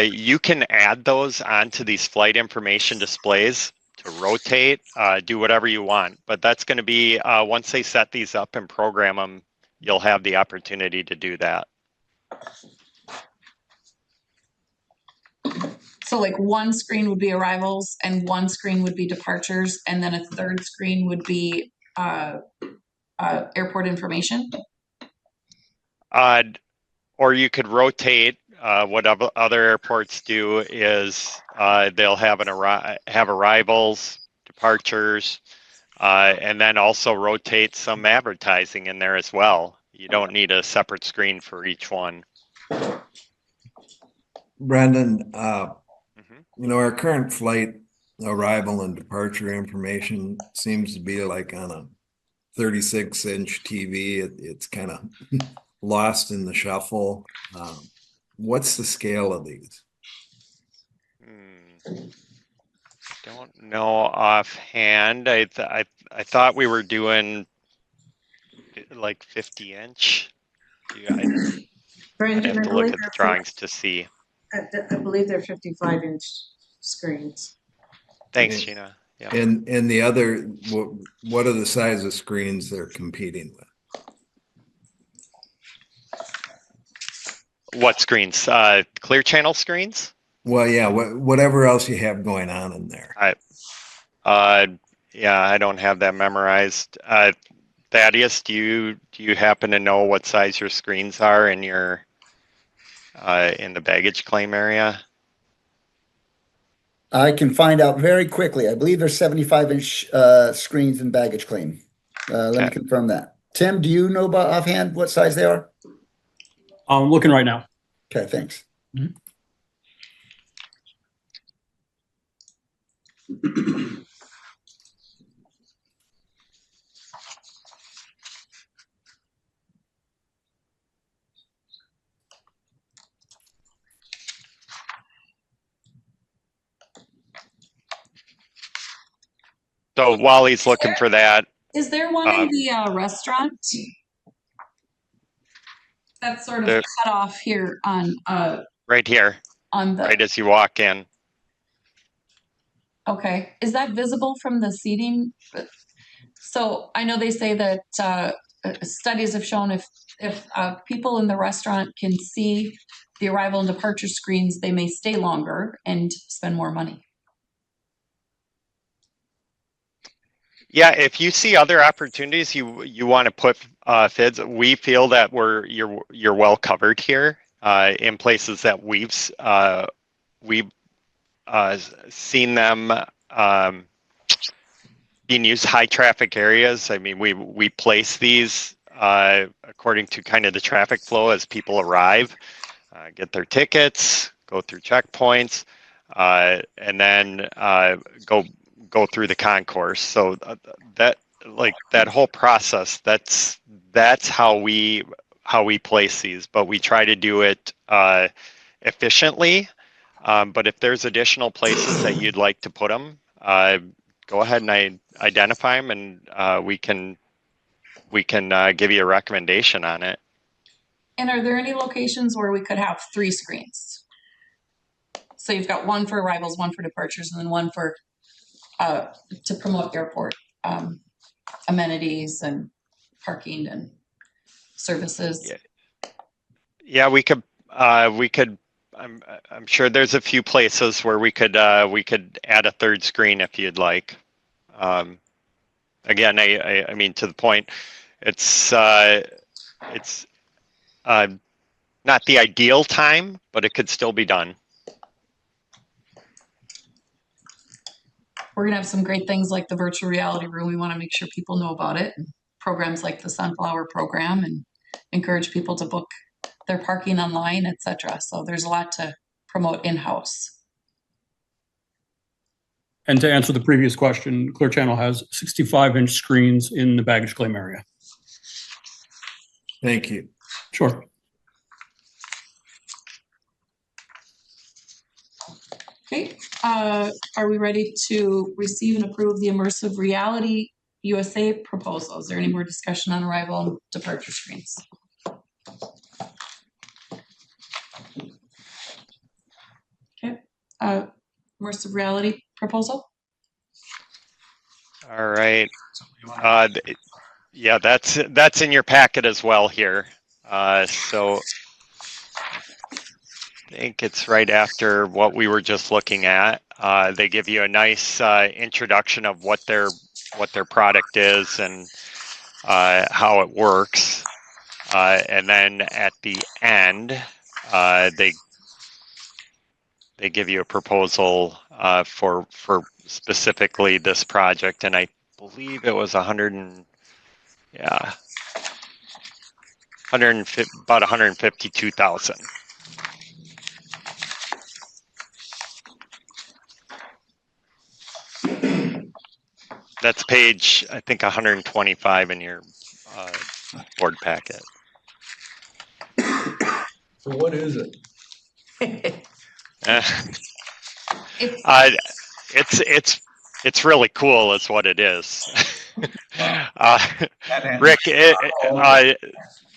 You can add those onto these flight information displays to rotate, do whatever you want, but that's going to be once they set these up and program them, you'll have the opportunity to do that. So like one screen would be arrivals and one screen would be departures, and then a third screen would be airport information? Or you could rotate. What other airports do is they'll have have arrivals, departures, and then also rotate some advertising in there as well. You don't need a separate screen for each one. Brandon, our current flight arrival and departure information seems to be like on a 36-inch TV. It's kind of lost in the shuffle. what's the scale of these? Don't know offhand. I thought we were doing like 50-inch. I'd Brandon, have I to look believe at the they're, drawings to see. I believe they're 55-inch screens. Thanks, Gina. Yeah. And the other, what are the size of screens they're competing with? What screens? Clear channel screens? Well, yeah, whatever else you have going on in there. Yeah, I don't have that memorized. Thaddeus, do you happen to know what size your screens are in your in the baggage claim area? I can find out very quickly. I believe there's 75-inch screens in baggage claim. Let me confirm that. Tim, do you know about offhand what size they are? I'm looking right now. Okay, thanks. So while he's looking for that, Is there one in the restaurant? That's sort of cut off here on right here, on the right as you walk in. Okay. Is that visible from the seating? So I know they say that studies have shown if people in the restaurant can see the arrival and departure screens, they may stay longer and spend more money. Yeah, if you see other opportunities you want to put FIDs, we feel that you're well covered here in places that we've seen them being used, high traffic areas. I mean, we place these according to kind of the traffic flow as people arrive, get their tickets, go through checkpoints, and then go through the concourse. So that whole process, that's how we place these, but we try to do it efficiently. But if there's additional places that you'd like to put them, go ahead and identify them, and we can give you a recommendation on it. And are there any locations where we could have 3 screens? So you've got one for arrivals, one for departures, and then one for to promote airport amenities and parking and services. Yeah, we could. I'm sure there's a few places where we could add a 3rd screen if you'd like. Again, I mean, to the point, it's not the ideal time, but it could still be done. We're gonna have some great things like the virtual reality room. We want to make sure people know about it. And programs like the Sunflower program, and encourage people to book their parking online, etc. So there's a lot to promote in-house. And to answer the previous question, Clear Channel has 65-inch screens in the baggage claim area. Thank you. Sure. Okay, are we ready to receive and approve the Immersive Reality USA proposal? Is there any more discussion on arrival and departure screens? Okay, Immersive Reality proposal? All right. Yeah, that's in your packet as well here. So I think it's right after what we were just looking at. They give you a nice introduction of what their product is and how it works. And then at the end, they give you a proposal for specifically this project, and I believe it was about 152,000. That's page, I think, 125 in your board packet. So what is it? It's really cool is what it is. Rick,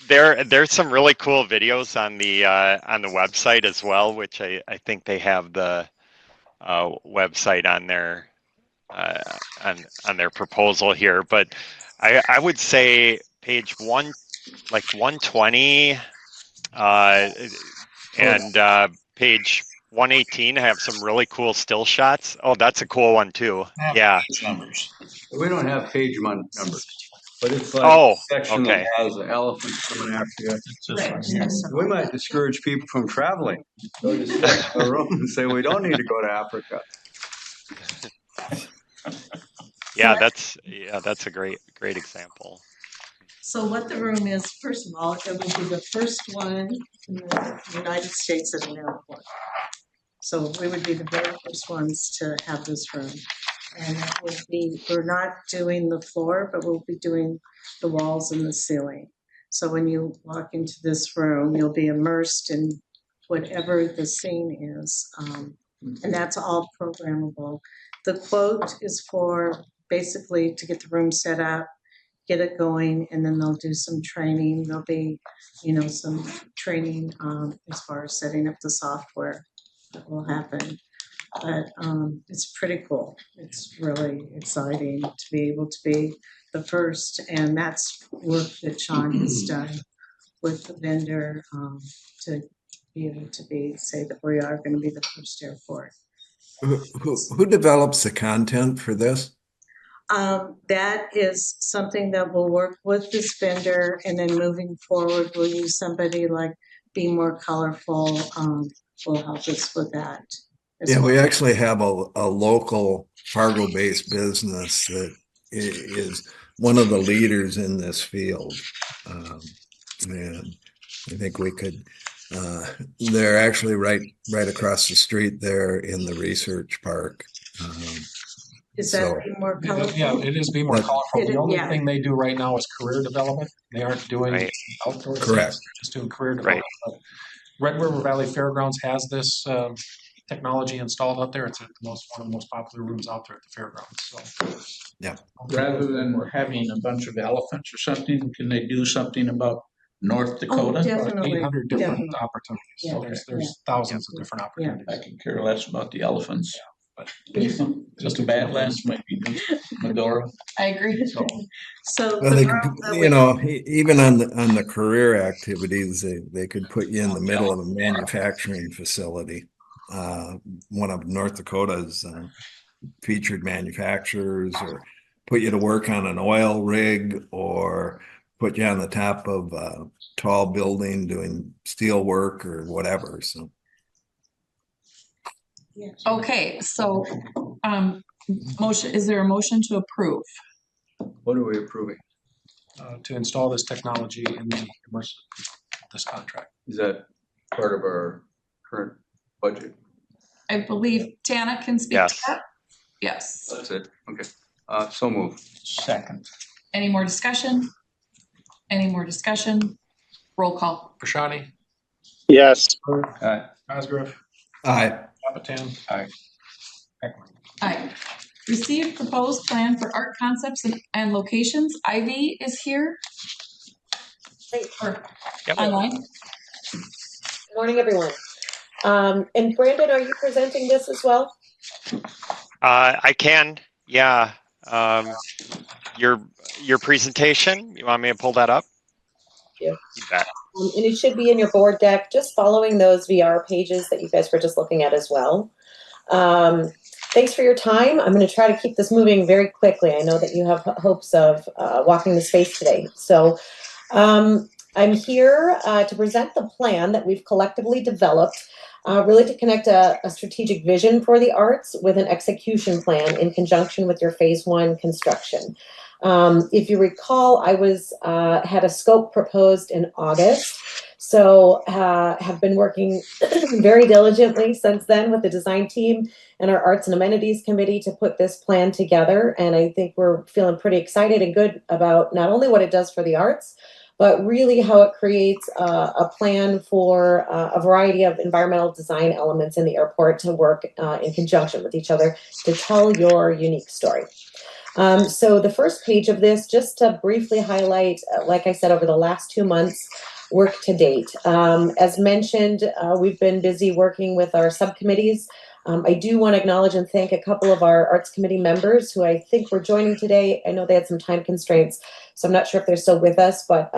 there's some really cool videos on the website as well, which I think they have the website on their on their proposal here. But I would say page 120 and page 118 have some really cool still shots. Oh, that's a cool one too. Yeah. Numbers. We don't have page numbers, but it's like Oh, a section okay. that has elephants coming after you. It's this one here. We might discourage people from traveling. Go to a room and say we don't need to go to Africa. Yeah, that's a great example. So what the room is, first of all, it would be the first one in the United States at an airport. So we would be the very first ones to have this room. And it would be, we're not doing the floor, but we'll be doing the walls and the ceiling. So when you walk into this room, you'll be immersed in whatever the scene is. And that's all programmable. The quote is for basically to get the room set up, get it going, and then they'll do some training. There'll be, some training as far as setting up the software that will happen. But it's pretty cool. It's really exciting to be able to be the first, and that's work that Sean has done with the vendor to be able to say that we are going to be the first airport. Who develops the content for this? That is something that we'll work with this vendor, and then moving forward, we'll use somebody like Be More Colorful. Will help us with that. Yeah, we actually have a local Fargo-based business that is one of the leaders in this field. And I think we could, they're actually right across the street there in the research park. Is that Be More Colorful? Yeah, it is Be More Colorful. The only thing they do right now is career development. They aren't doing outdoor things. Correct. Just doing career development. But Red River Valley Fairgrounds has this technology installed out there. It's one of the most popular rooms out there at the fairgrounds. So, yeah. Rather than having a bunch of elephants or something, can they do something about North Dakota? Oh, definitely. 800 different opportunities. Yeah. So there's thousands of different opportunities. I can care less about the elephants. Yeah. But just the Badlands might be Medora. I agree. So even on the career activities, they could put you in the middle of a manufacturing facility. One of North Dakota's featured manufacturers, or put you to work on an oil rig, or put you on the top of a tall building doing steel work or whatever. So. Okay, so motion, is there a motion to approve? What are we approving? To install this technology in the this contract. Is that part of our current budget? I believe Tana can speak to that. Yes. That's it. Okay. So move. Second. Any more discussion? Roll call. Prashani? Yes. Aye. Cosgrove? Aye. Napatan? Aye. Aye. Received proposed plan for art concepts and locations. Ivy is here. Online. Good morning, everyone. And Brandon, are you presenting this as well? I can. Yeah. Your presentation. You want me to pull that up? Yeah. You bet. And it should be in your board deck, just following those VR pages that you guys were just looking at as well. Thanks for your time. I'm going to try to keep this moving very quickly. I know that you have hopes of walking the space today. So I'm here to present the plan that we've collectively developed, really to connect a strategic vision for the arts with an execution plan in conjunction with your phase 1 construction. If you recall, I had a scope proposed in August, so have been working very diligently since then with the design team and our Arts and Amenities Committee to put this plan together. And I think we're feeling pretty excited and good about not only what it does for the arts, but really how it creates a plan for a variety of environmental design elements in the airport to work in conjunction with each other to tell your unique story. So the first page of this, just to briefly highlight, like I said, over the last 2 months, work to date. As mentioned, we've been busy working with our subcommittees. I do want to acknowledge and thank a couple of our Arts Committee members who I think were joining today. I know they had some time constraints, so I'm not sure if they're still with us, but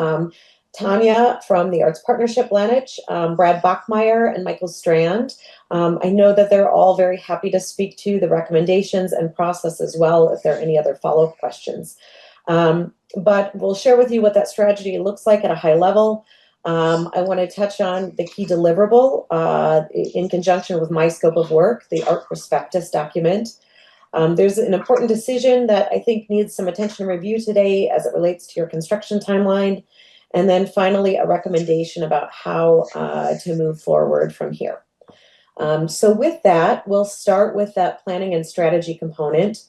Tanya from the Arts Partnership Lanich, Brad Bachmeyer, and Michael Strand. I know that they're all very happy to speak to the recommendations and process as well if there are any other follow-up questions. But we'll share with you what that strategy looks like at a high level. I want to touch on the key deliverable in conjunction with my scope of work, the Art Prospectus document. There's an important decision that I think needs some attention and review today as it relates to your construction timeline. And then finally, a recommendation about how to move forward from here. So with that, we'll start with that planning and strategy component.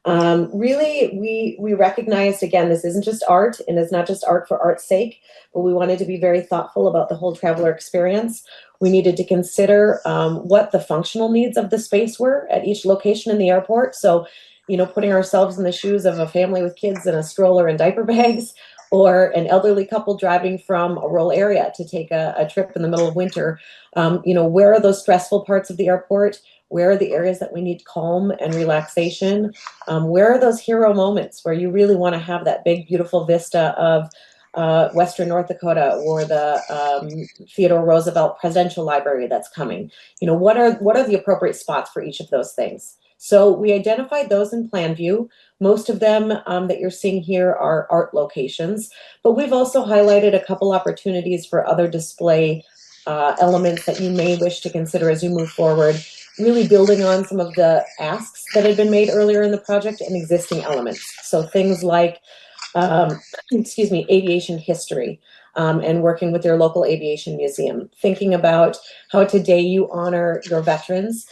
Really, we recognized, again, this isn't just art, and it's not just art for art's sake, but we wanted to be very thoughtful about the whole traveler experience. We needed to consider what the functional needs of the space were at each location in the airport. So, you know, putting ourselves in the shoes of a family with kids in a stroller and diaper bags, or an elderly couple driving from a rural area to take a trip in the middle of winter. You know, where are those stressful parts of the airport? Where are the areas that we need calm and relaxation? Where are those hero moments where you really want to have that big, beautiful vista of Western North Dakota or the Theodore Roosevelt Presidential Library that's coming? You know, what are the appropriate spots for each of those things? So we identified those in plan view. Most of them that you're seeing here are art locations, but we've also highlighted a couple opportunities for other display elements that you may wish to consider as you move forward, really building on some of the asks that had been made earlier in the project and existing elements. So things like, aviation history, and working with your local aviation museum, thinking about how today you honor your veterans,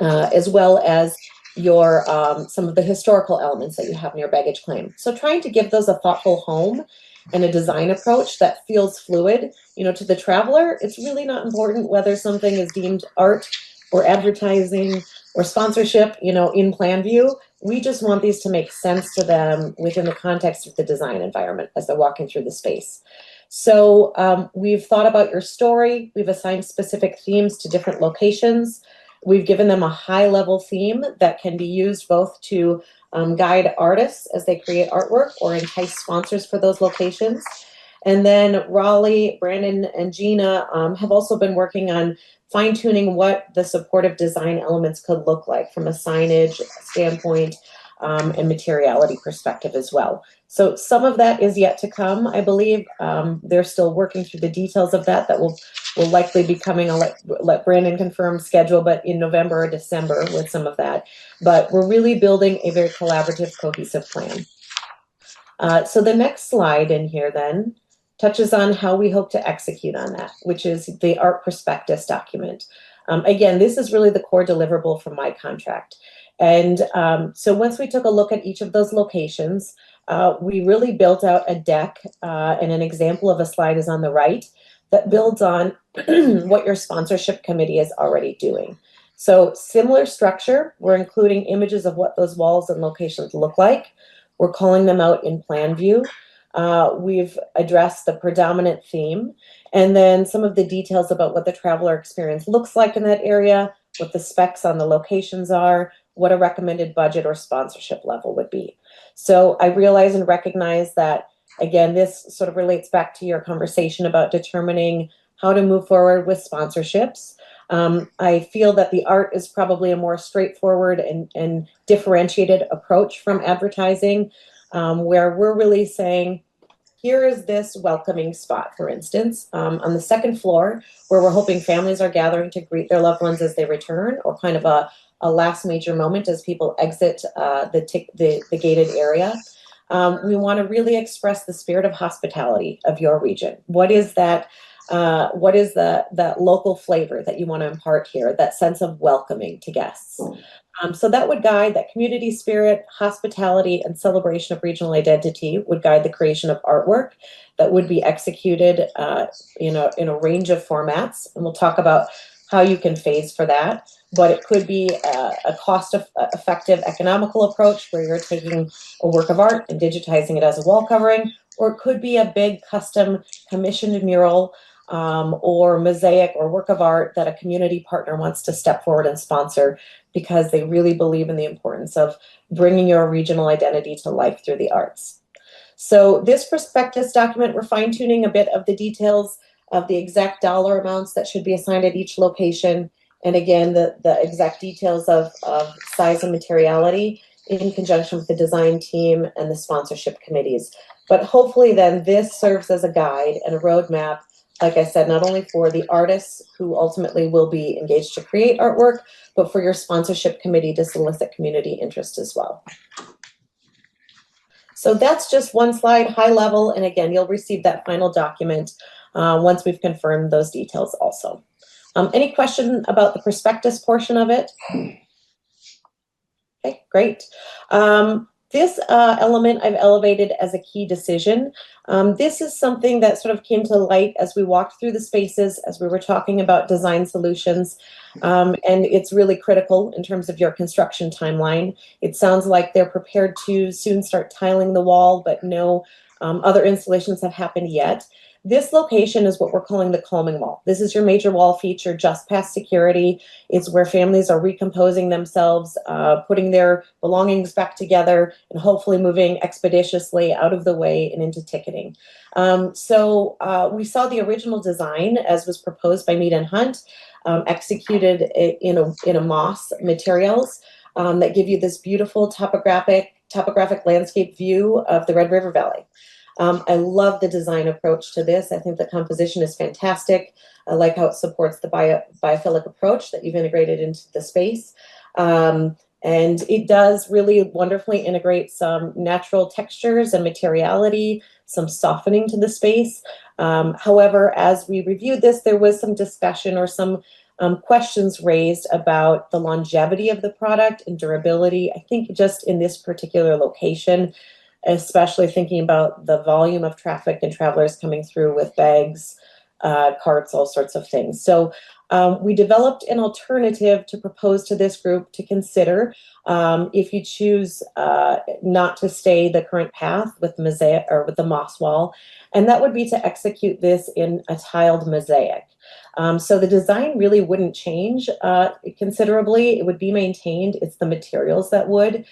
as well as your some of the historical elements that you have in your baggage claim. So trying to give those a thoughtful home and a design approach that feels fluid. You know, to the traveler, it's really not important whether something is deemed art or advertising or sponsorship, you know, in plan view. We just want these to make sense to them within the context of the design environment as they're walking through the space. So we've thought about your story. We've assigned specific themes to different locations. We've given them a high-level theme that can be used both to guide artists as they create artwork or entice sponsors for those locations. And then Raleigh, Brandon, and Gina have also been working on fine-tuning what the supportive design elements could look like from a signage standpoint and materiality perspective as well. So some of that is yet to come, I believe. They're still working through the details of that. That will likely be coming. I'll let Brandon confirm schedule, but in November or December with some of that. But we're really building a very collaborative, cohesive plan. So the next slide in here then touches on how we hope to execute on that, which is the Art Prospectus document. Again, this is really the core deliverable from my contract. And so once we took a look at each of those locations, we really built out a deck, and an example of a slide is on the right that builds on what your sponsorship committee is already doing. So similar structure, we're including images of what those walls and locations look like. We're calling them out in plan view. We've addressed the predominant theme, and then some of the details about what the traveler experience looks like in that area, what the specs on the locations are, what a recommended budget or sponsorship level would be. So I realize and recognize that, again, this sort of relates back to your conversation about determining how to move forward with sponsorships. I feel that the art is probably a more straightforward and differentiated approach from advertising, where we're really saying, here is this welcoming spot, for instance, on the second floor, where we're hoping families are gathering to greet their loved ones as they return, or kind of a last major moment as people exit the gated area. We want to really express the spirit of hospitality of your region. What is that What is that local flavor that you want to impart here, that sense of welcoming to guests? So that would guide that community spirit, hospitality, and celebration of regional identity would guide the creation of artwork that would be executed in a range of formats. And we'll talk about how you can phase for that. But it could be a cost-effective economical approach where you're taking a work of art and digitizing it as a wall covering, or it could be a big custom commissioned mural or mosaic or work of art that a community partner wants to step forward and sponsor because they really believe in the importance of bringing your regional identity to life through the arts. So this prospectus document, we're fine-tuning a bit of the details of the exact dollar amounts that should be assigned at each location. And again, the exact details of size and materiality in conjunction with the design team and the sponsorship committees. But hopefully then this serves as a guide and a roadmap, like I said, not only for the artists who ultimately will be engaged to create artwork, but for your sponsorship committee to solicit community interest as well. So that's just one slide, high level. And again, you'll receive that final document once we've confirmed those details also. Any question about the prospectus portion of it? Okay, great. This element I've elevated as a key decision. This is something that sort of came to light as we walked through the spaces, as we were talking about design solutions, and it's really critical in terms of your construction timeline. It sounds like they're prepared to soon start tiling the wall, but no other installations have happened yet. This location is what we're calling the calming wall. This is your major wall feature just past security. It's where families are recomposing themselves, putting their belongings back together, and hopefully moving expeditiously out of the way and into ticketing. So we saw the original design as was proposed by Mead and Hunt, executed in a moss materials that give you this beautiful topographic landscape view of the Red River Valley. I love the design approach to this. I think the composition is fantastic. I like how it supports the biophilic approach that you've integrated into the space. And it does really wonderfully integrate some natural textures and materiality, some softening to the space. However, as we reviewed this, there was some discussion or some questions raised about the longevity of the product and durability. I think just in this particular location, especially thinking about the volume of traffic and travelers coming through with bags, carts, all sorts of things. So we developed an alternative to propose to this group to consider if you choose not to stay the current path with mosaic or with the moss wall, and that would be to execute this in a tiled mosaic. So the design really wouldn't change considerably. It would be maintained. It's the materials that would.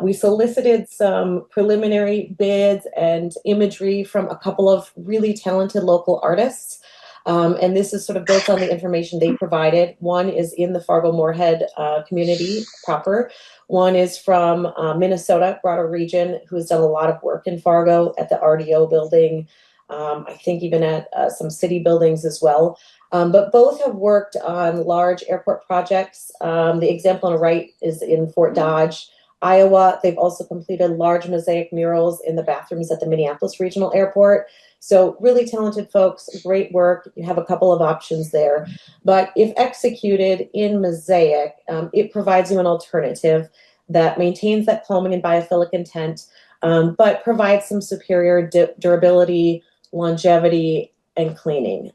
We solicited some preliminary bids and imagery from a couple of really talented local artists. And this is sort of built on the information they provided. One is in the Fargo-Moorhead community proper. One is from Minnesota, broader region, who has done a lot of work in Fargo at the RDO building, I think even at some city buildings as well. But both have worked on large airport projects. The example on the right is in Fort Dodge, Iowa. They've also completed large mosaic murals in the bathrooms at the Minneapolis Regional Airport. So really talented folks, great work. You have a couple of options there. But if executed in mosaic, it provides you an alternative that maintains that calming and biophilic intent, but provides some superior durability, longevity, and cleaning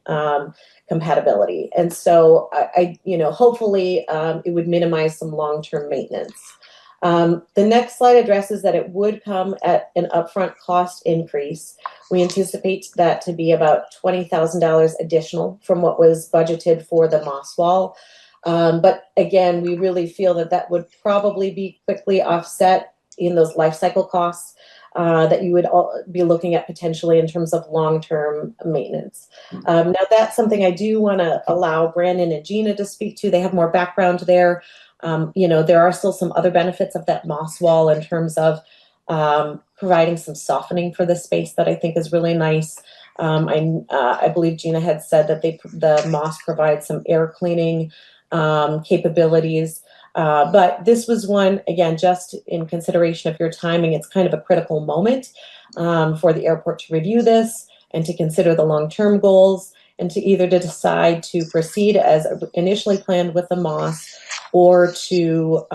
compatibility. And so I hopefully it would minimize some long-term maintenance. The next slide addresses that it would come at an upfront cost increase. We anticipate that to be about $20,000 additional from what was budgeted for the moss wall. But again, we really feel that that would probably be quickly offset in those life cycle costs that you would be looking at potentially in terms of long-term maintenance. Now that's something I do want to allow Brandon and Gina to speak to. They have more background there. There are still some other benefits of that moss wall in terms of providing some softening for the space that I think is really nice. I believe Gina had said that the moss provides some air cleaning capabilities. But this was one, again, just in consideration of your timing, it's kind of a critical moment for the airport to review this and to consider the long-term goals. and to either decide to proceed as initially planned with the Moss, or to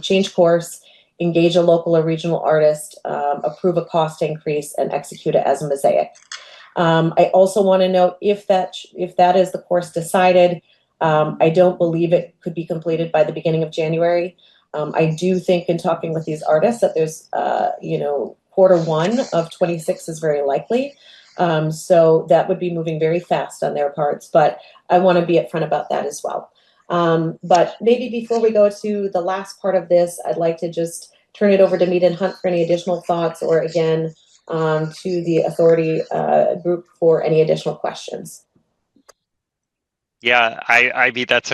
change course, engage a local or regional artist, approve a cost increase, and execute it as a Mosaic. I also want to note, if that is the course decided, I don't believe it could be completed by the beginning of January. I do think, in talking with these artists, that there's Q1 of 26 is very likely. So that would be moving very fast on their parts, but I want to be upfront about that as well. But maybe before we go to the last part of this, I'd like to just turn it over to Mead and Hunt for any additional thoughts, or again, to the authority group for any additional questions. Yeah, Ivy, that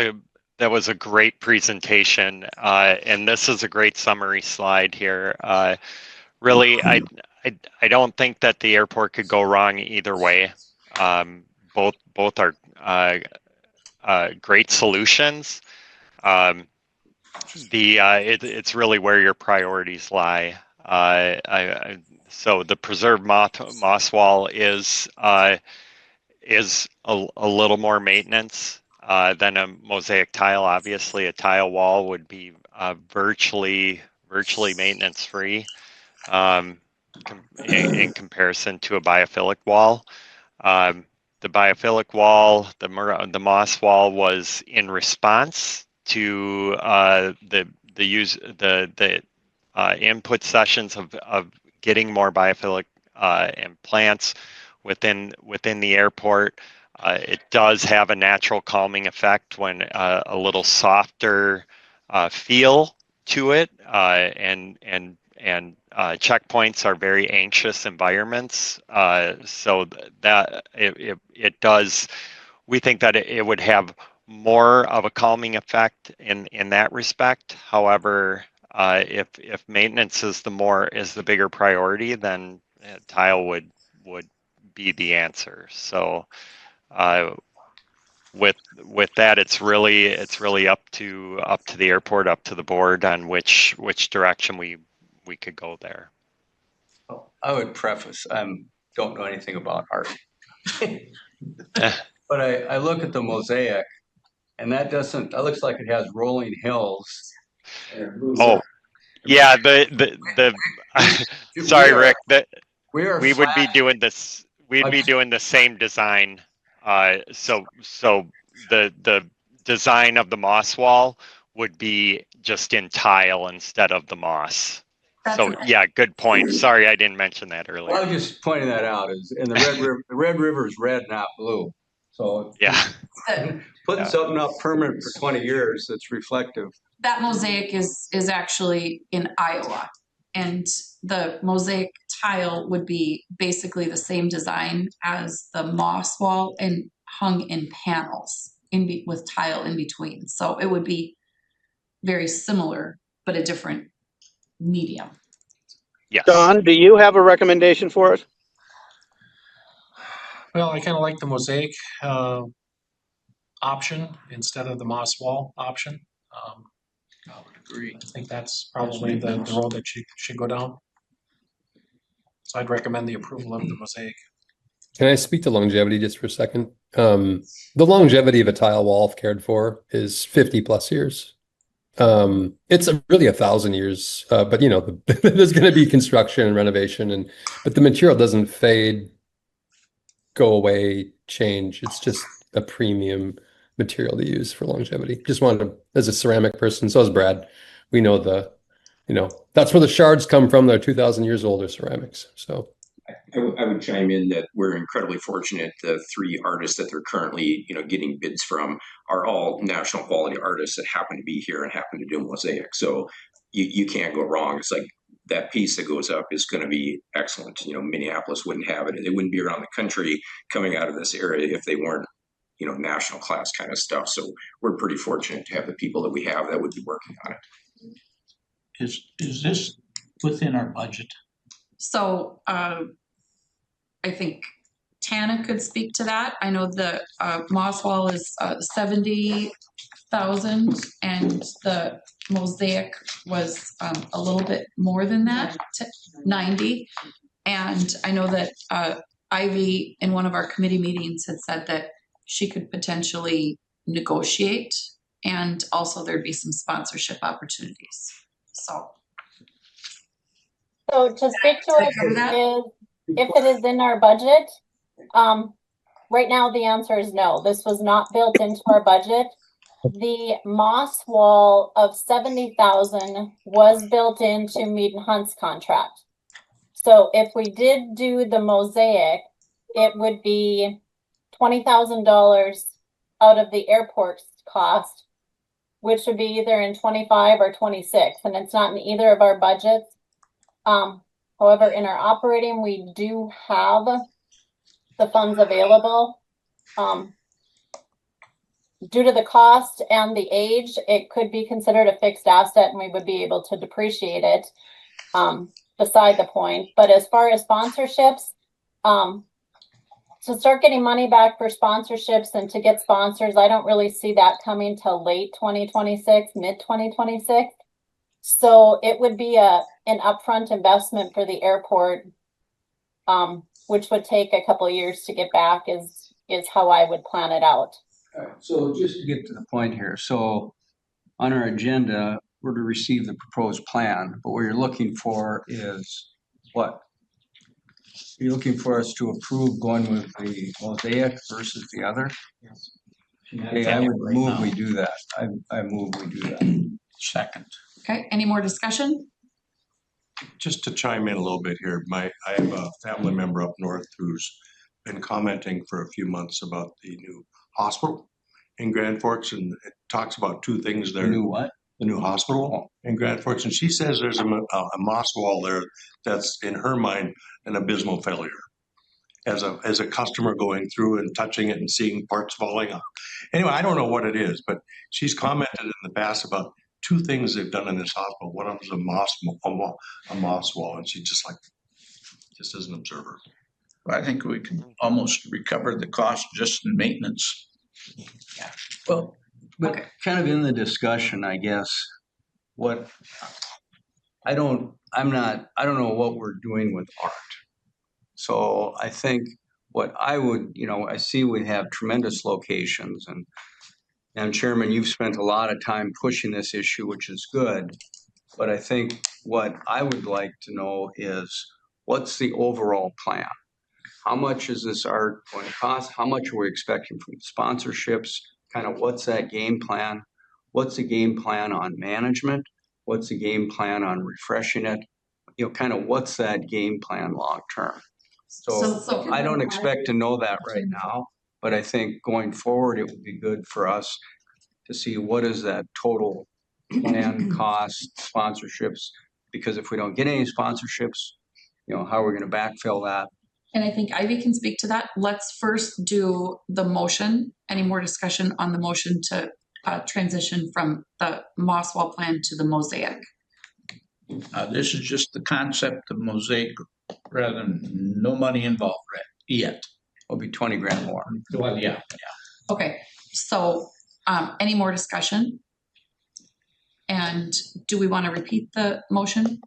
was a great presentation, and this is a great summary slide here. Really, I don't think that the airport could go wrong either way. Both are great solutions. It's really where your priorities lie. So the preserved moss wall is a little more maintenance than a mosaic tile. Obviously, a tile wall would be virtually maintenance free in comparison to a biophilic wall. The biophilic wall, the moss wall, was in response to the input sessions of getting more biophilic and plants within the airport. It does have a natural calming effect when a little softer feel to it, and checkpoints are very anxious environments. So that it does, we think that it would have more of a calming effect in that respect. However, if maintenance is the bigger priority, then tile would be the answer. So with that, it's really up to the airport, up to the board on which direction we could go there. I would preface, I don't know anything about art, but I look at the mosaic, and that looks like it has rolling hills. Oh, yeah, the sorry, Rick, we would be doing this. We'd be doing the same design. So the design of the moss wall would be just in tile instead of the moss. So yeah, good point. Sorry, I didn't mention that earlier. I was just pointing that out. And the Red River is red, not blue. So yeah, putting something up permanent for 20 years that's reflective. That mosaic is actually in Iowa, and the mosaic tile would be basically the same design as the moss wall and hung in panels with tile in between. So it would be very similar, but a different medium. Yes. Don, do you have a recommendation for us? Well, I kind of like the mosaic option instead of the moss wall option. I would agree. I think that's probably the road that you should go down. So I'd recommend the approval of the mosaic. Can I speak to longevity just for a second? The longevity of a tile wall, if cared for, is 50 plus years. It's really 1,000 years, but you know, there's going to be construction and renovation, but the material doesn't fade, go away, change. It's just a premium material to use for longevity. Just wanted to, as a ceramic person, so is Brad, we know that's where the shards come from. They're 2,000 years old, they're ceramics. So I would chime in that we're incredibly fortunate. The three artists that they're currently, getting bids from are all national quality artists that happen to be here and happen to do mosaic. So you can't go wrong. It's like that piece that goes up is going to be excellent. Minneapolis wouldn't have it. They wouldn't be around the country coming out of this area if they weren't, national class kind of stuff. So we're pretty fortunate to have the people that we have that would be working on it. Is this within our budget? So I think Tana could speak to that. I know the moss wall is 70,000, and the mosaic was a little bit more than that, 90. And I know that Ivy in one of our committee meetings had said that she could potentially negotiate, and also there'd be some sponsorship opportunities. So So to speak to Did I it cover that? is, if it is in our budget, right now the answer is no. This was not built into our budget. The moss wall of 70,000 was built into Mead and Hunt's contract. So if we did do the mosaic, it would be $20,000 out of the airport's cost, which would be either in 25 or 26, and it's not in either of our budgets. However, in our operating, we do have the funds available. Due to the cost and the age, it could be considered a fixed asset and we would be able to depreciate it, beside the point. But as far as sponsorships, to start getting money back for sponsorships and to get sponsors, I don't really see that coming till late 2026, mid 2026. So it would be an upfront investment for the airport, which would take a couple of years to get back is how I would plan it out. All right, so just to get to the point here, so on our agenda, we're to receive the proposed plan, but what you're looking for is what? You're looking for us to approve going with the mosaic versus the other? Yes. Okay, I would move we do that. I move we do that. Second. Okay, any more discussion? Just to chime in a little bit here, I have a family member up north who's been commenting for a few months about the new hospital in Grand Forks, and it talks about two things there. The new what? The new hospital in Grand Forks, and she says there's a moss wall there that's, in her mind, an abysmal failure. As a customer going through and touching it and seeing parts falling off. Anyway, I don't know what it is, but she's commented in the past about two things they've done in this hospital. One of them is a moss wall, and she's just as an observer. Well, I think we can almost recover the cost just in maintenance. Yeah. Well, but kind of in the discussion, I guess, I don't know what we're doing with art. So I think what I would, I see we have tremendous locations, and Chairman, you've spent a lot of time pushing this issue, which is good. But I think what I would like to know is, what's the overall plan? How much is this art going to cost? How much are we expecting from sponsorships? Kind of what's that game plan? What's the game plan on management? What's the game plan on refreshing it? Kind of what's that game plan long term? So I don't expect to know that right now, but I think going forward, it would be good for us to see what is that total plan cost, sponsorships, because if we don't get any sponsorships, how are we going to backfill that? And I think Ivy can speak to that. Let's first do the motion. Any more discussion on the motion to transition from the moss wall plan to the mosaic? This is just the concept of mosaic rather than no money involved yet. It'll be 20 grand more. Well, yeah. Okay, so any more discussion? And do we want to repeat the motion?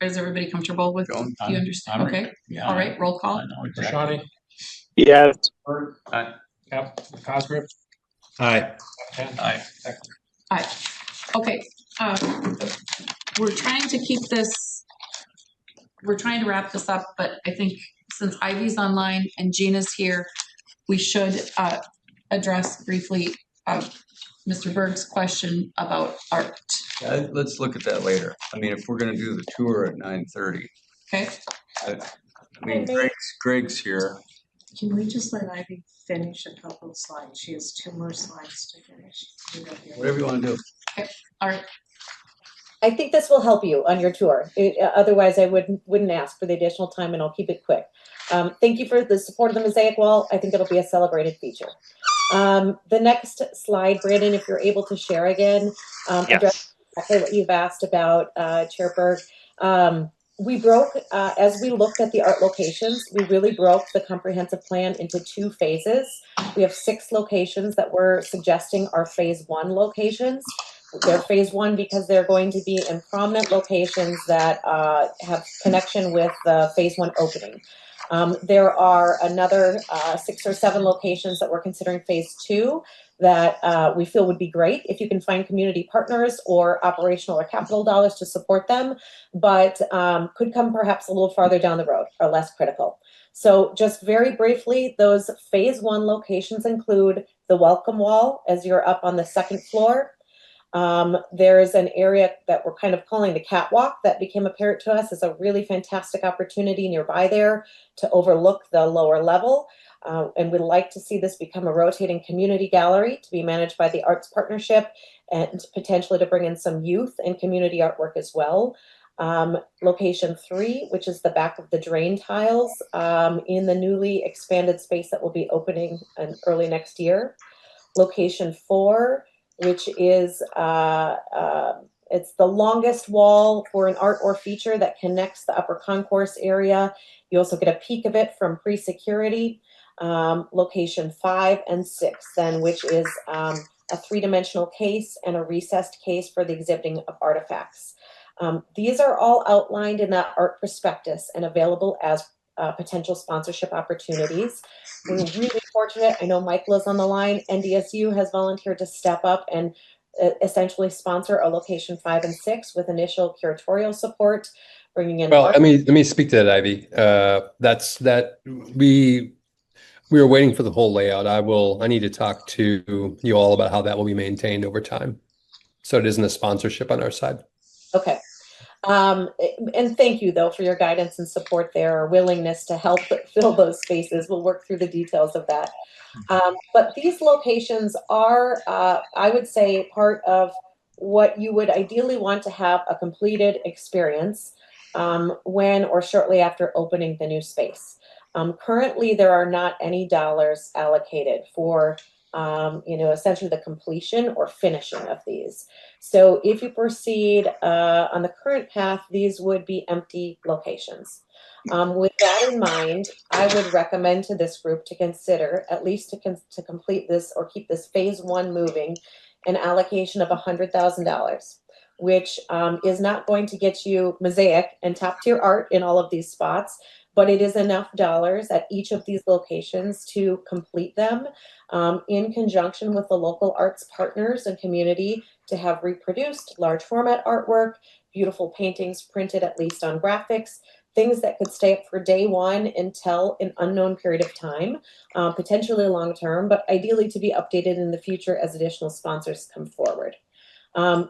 Is everybody comfortable with? Do you understand? Okay. Yeah. All right. Roll call. Rashani? Yes. Bird? Aye. Cosgrove? Aye. Aye. Aye. Okay. We're trying to keep this. We're trying to wrap this up, but I think since Ivy's online and Gina's here, we should address briefly Mr. Berg's question about art. Let's look at that later. I mean, if we're going to do the tour at 9:30. Okay. I mean, Greg's here. Can we just let Ivy finish a couple of slides? She has 2 more slides to finish. Whatever you want to do. Okay. All right. I think this will help you on your tour. Otherwise, I wouldn't ask for the additional time, and I'll keep it quick. Thank you for the support of the mosaic wall. I think it'll be a celebrated feature. The next slide, Brandon, if you're able to share again, address exactly what you've asked about, Chair Berg. We broke, as we looked at the art locations, we really broke the comprehensive plan into 2 phases. We have 6 locations that we're suggesting are phase 1 locations. they're phase one because they're going to be in prominent locations that have connection with the phase one opening. There are another 6 or 7 locations that we're considering phase two that we feel would be great if you can find community partners or operational or capital dollars to support them, but could come perhaps a little farther down the road or less critical. So just very briefly, those phase one locations include the welcome wall as you're up on the 2nd floor. There's an area that we're kind of calling the catwalk that became apparent to us as a really fantastic opportunity nearby there to overlook the lower level. And we'd like to see this become a rotating community gallery to be managed by the Arts Partnership and potentially to bring in some youth and community artwork as well. Location 3, which is the back of the drain tiles in the newly expanded space that will be opening in early next year. Location 4, which is it's the longest wall for an art or feature that connects the upper concourse area. You also get a peek of it from pre-security. Location 5 and 6 then, which is a 3-dimensional case and a recessed case for the exhibiting of artifacts. These are all outlined in that art prospectus and available as potential sponsorship opportunities. We're really fortunate. I know Michael is on the line. NDSU has volunteered to step up and essentially sponsor a location 5 and 6 with initial curatorial support, bringing in. Well, let me speak to that, Ivy. We were waiting for the whole layout. I need to talk to you all about how that will be maintained over time. So it isn't a sponsorship on our side. Okay. And thank you though for your guidance and support there, or willingness to help fill those spaces. We'll work through the details of that. But these locations are, I would say, part of what you would ideally want to have a completed experience when or shortly after opening the new space. Currently, there are not any dollars allocated for essentially the completion or finishing of these. So if you proceed on the current path, these would be empty locations. With that in mind, I would recommend to this group to consider, at least to complete this or keep this phase one moving, an allocation of $100,000, which is not going to get you mosaic and top tier art in all of these spots, but it is enough dollars at each of these locations to complete them in conjunction with the local arts partners and community to have reproduced large format artwork, beautiful paintings printed at least on graphics, things that could stay up for day one until an unknown period of time, potentially long term, but ideally to be updated in the future as additional sponsors come forward.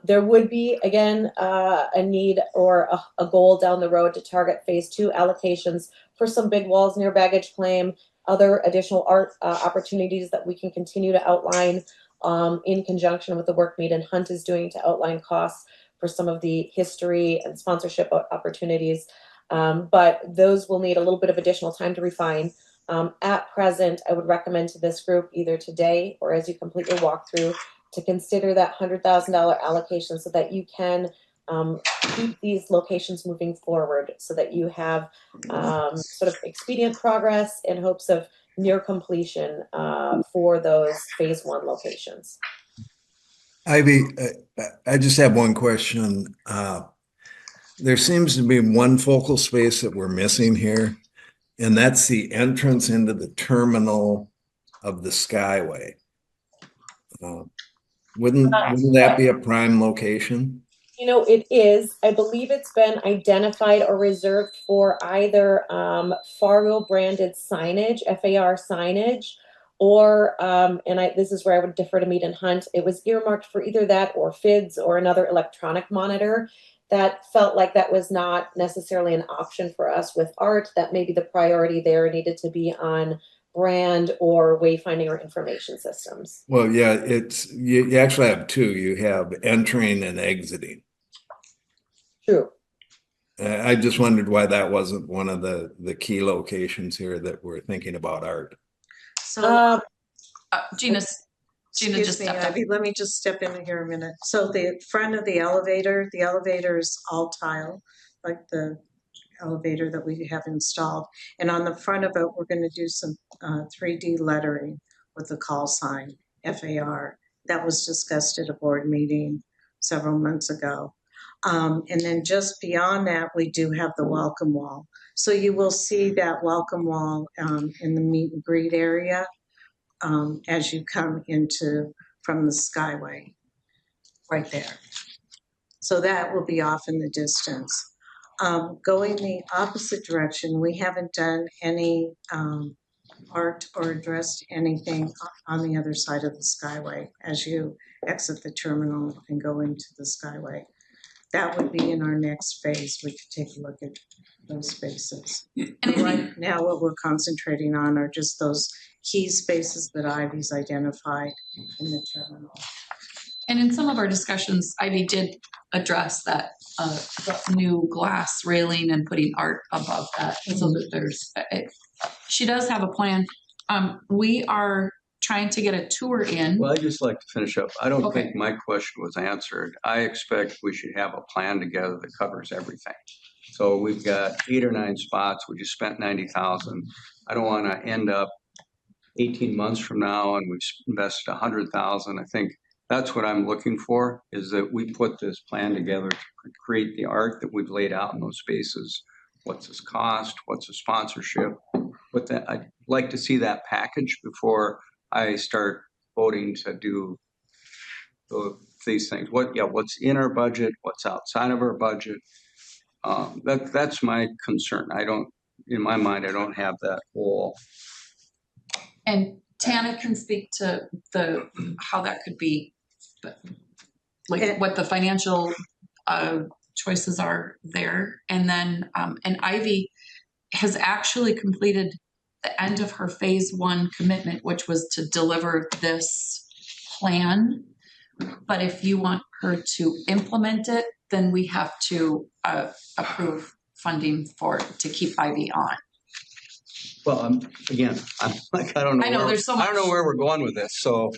There would be, again, a need or a goal down the road to target phase two allocations for some big walls near baggage claim, other additional art opportunities that we can continue to outline in conjunction with the work Mead and Hunt is doing to outline costs for some of the history and sponsorship opportunities. But those will need a little bit of additional time to refine. At present, I would recommend to this group either today or as you complete your walkthrough to consider that $100,000 allocation so that you can keep these locations moving forward so that you have sort of expedient progress in hopes of near completion for those phase one locations. Ivy, I just have one question. There seems to be one focal space that we're missing here, and that's the entrance into the terminal of the Skyway. Wouldn't that be a prime location? You know, it is. I believe it's been identified or reserved for either Fargo branded signage, FAR signage, or, this is where I would defer to Mead and Hunt. It was earmarked for either that or FIDS or another electronic monitor. That felt like that was not necessarily an option for us with art, that maybe the priority there needed to be on brand or wayfinding or information systems. Well, yeah, you actually have two. You have entering and exiting. True. I just wondered why that wasn't one of the key locations here that we're thinking about art. So Gina Excuse just me, stepped up. Ivy, let me just step in here a minute. So the front of the elevator is all tile, like the elevator that we have installed. And on the front of it, we're going to do some 3D lettering with the call sign, FAR. That was discussed at a board meeting. several months ago. And then just beyond that, we do have the welcome wall. So you will see that welcome wall in the meet and greet area as you come from the Skyway, right there. So that will be off in the distance. Going the opposite direction, we haven't done any art or addressed anything on the other side of the Skyway as you exit the terminal and go into the Skyway. That would be in our next phase. We could take a look at those spaces. Right now, what we're concentrating on are just those key spaces that Ivy's identified in the terminal. And in some of our discussions, Ivy did address that new glass railing and putting art above that so that there's, she does have a plan. We are trying to get a tour in. Well, I'd just like to finish up. I don't Okay. think my question was answered. I expect we should have a plan together that covers everything. So we've got 8 or 9 spots. We just spent 90,000. I don't want to end up 18 months from now and we've invested 100,000. I think that's what I'm looking for, is that we put this plan together to create the art that we've laid out in those spaces. What's this cost? What's the sponsorship? But that, I'd like to see that package before I start voting to do these things. What's in our budget? What's outside of our budget? That's my concern. In my mind, I don't have that whole. And Tana can speak to how that could be, like what the financial choices are there. And then, and Ivy has actually completed the end of her phase 1 commitment, which was to deliver this plan. But if you want her to implement it, then we have to approve funding to keep Ivy on. Well, I'm like, I don't know. I know there's so much. I don't know where we're going with this. So,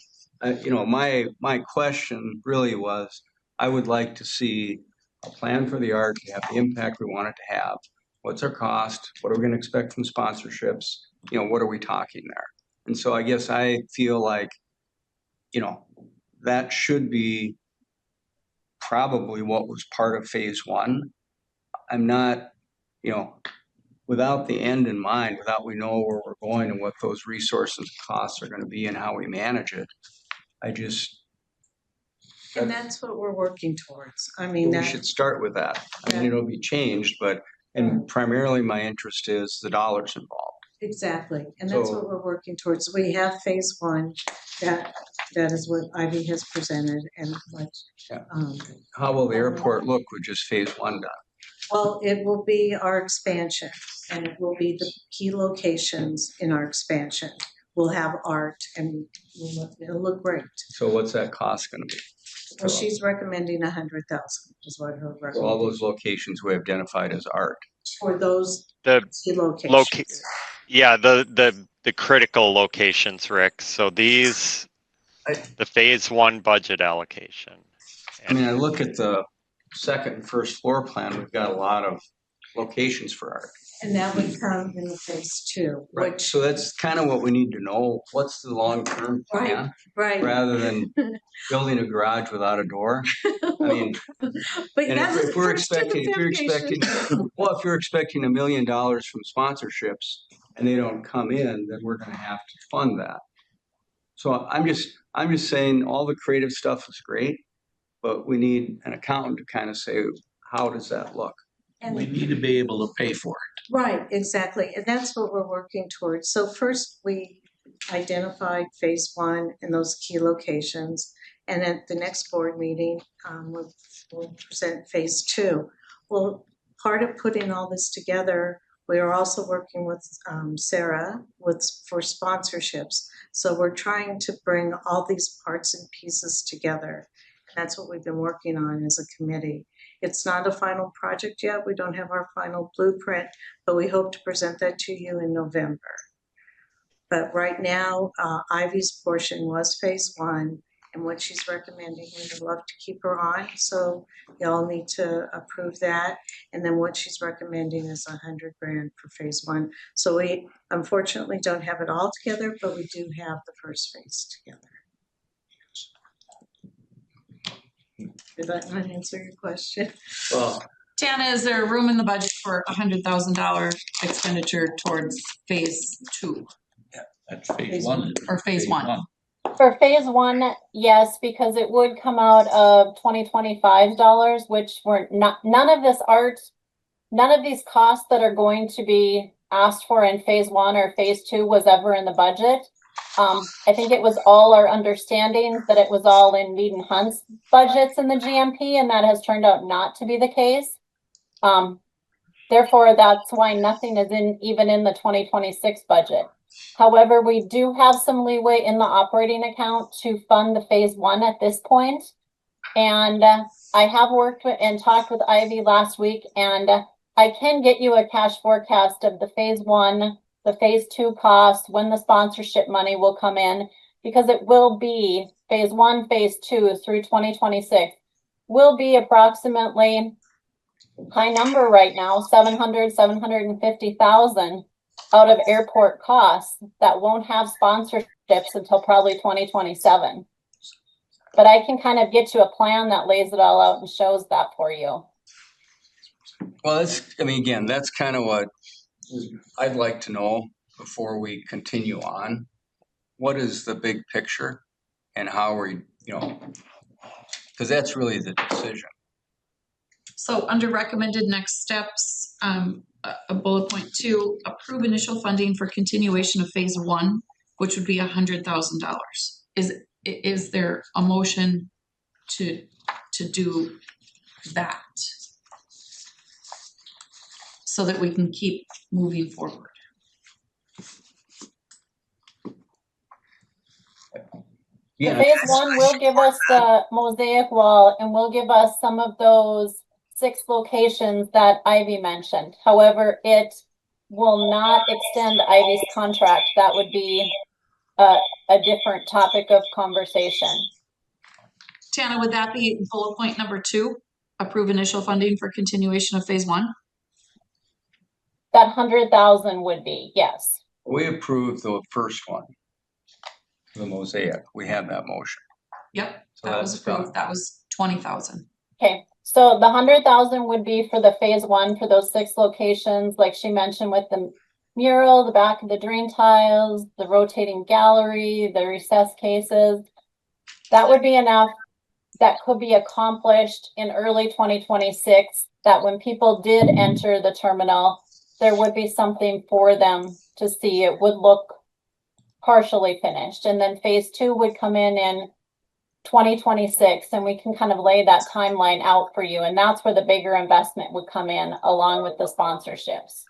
my question really was, I would like to see a plan for the art to have the impact we want it to have. What's our cost? What are we going to expect from sponsorships? What are we talking there? And so I guess I feel like, that should be probably what was part of phase 1. I'm not, without the end in mind, without we know where we're going and what those resources and costs are going to be and how we manage it, and that's what we're working towards. I mean, we should start with that. I mean, it'll be changed, and primarily my interest is the dollars involved. Exactly, and that's what we're working towards. We have phase 1, that is what Ivy has presented, and what. How will the airport look with just phase 1 done? Well, it will be our expansion, and it will be the key locations in our expansion. We'll have art, and it'll look great. So what's that cost going to be? Well, she's recommending 100,000 is what her recommendation. For all those locations we identified as art. For those key locations. The critical locations, Rick. So these, the phase 1 budget allocation. I look at the second and first floor plan. We've got a lot of locations for art. And that would come in the phase 2. Right. So that's kind of what we need to know. What's the long-term plan? Right. Rather than building a garage without a door. I mean, but if you're expecting $1 million from sponsorships and they don't come in, then we're going to have to fund that. So I'm just saying all the creative stuff is great, but we need an accountant to kind of say, how does that look? And we need to be able to pay for it. Right, exactly. And that's what we're working towards. So first we identified phase 1 in those key locations. And at the next board meeting, we'll present phase 2. Well, part of putting all this together, we are also working with Sarah for sponsorships. So we're trying to bring all these parts and pieces together. And that's what we've been working on as a committee. It's not a final project yet. We don't have our final blueprint, but we hope to present that to you in November. But right now, Ivy's portion was phase 1, and what she's recommending, we would love to keep her on. So y'all need to approve that. And then what she's recommending is $100,000 for phase 1. So we unfortunately don't have it all together, but we do have the first phase together. Did that answer your question? Well, Tana, is there room in the budget for $100,000 expenditure towards phase 2 That's phase one. or phase 1? For phase 1, yes, because it would come out of 2025 dollars, which were not, none of these costs that are going to be asked for in phase 1 or phase 2 was ever in the budget. I think it was all our understanding that it was all in Mead and Hunt's budgets in the GMP, and that has turned out not to be the case. Therefore, that's why nothing is even in the 2026 budget. However, we do have some leeway in the operating account to fund the phase 1 at this point. And I have worked with and talked with Ivy last week, and I can get you a cash forecast of the phase 1, the phase 2 cost, when the sponsorship money will come in, because it will be phase 1, phase 2 through 2026 will be approximately, high number right now, 750,000 out of airport costs that won't have sponsorships until probably 2027. But I can kind of get you a plan that lays it all out and shows that for you. well, again, that's kind of what I'd like to know before we continue on. What is the big picture and how are because that's really the decision. So under recommended next steps, a bullet point 2, approve initial funding for continuation of phase 1, which would be $100,000. Is there a motion to do that so that we can keep moving forward? The phase 1 will give us the mosaic wall and will give us some of those 6 locations that Ivy mentioned. However, it will not extend Ivy's contract. That would be a different topic of conversation. Tana, would that be bullet point number 2? Approve initial funding for continuation of phase 1? That 100,000 would be, yes. We approved the first one, the mosaic. We have that motion. Yep, So that was that's approved. done. That was 20,000. Okay, so the 100,000 would be for the phase 1 for those 6 locations, like she mentioned, with the mural, the back of the drain tiles, the rotating gallery, the recess cases. That would be enough. That could be accomplished in early 2026, that when people did enter the terminal, there would be something for them to see. It would look partially finished. And then phase 2 would come in 2026, and we can kind of lay that timeline out for you. And that's where the bigger investment would come in along with the sponsorships.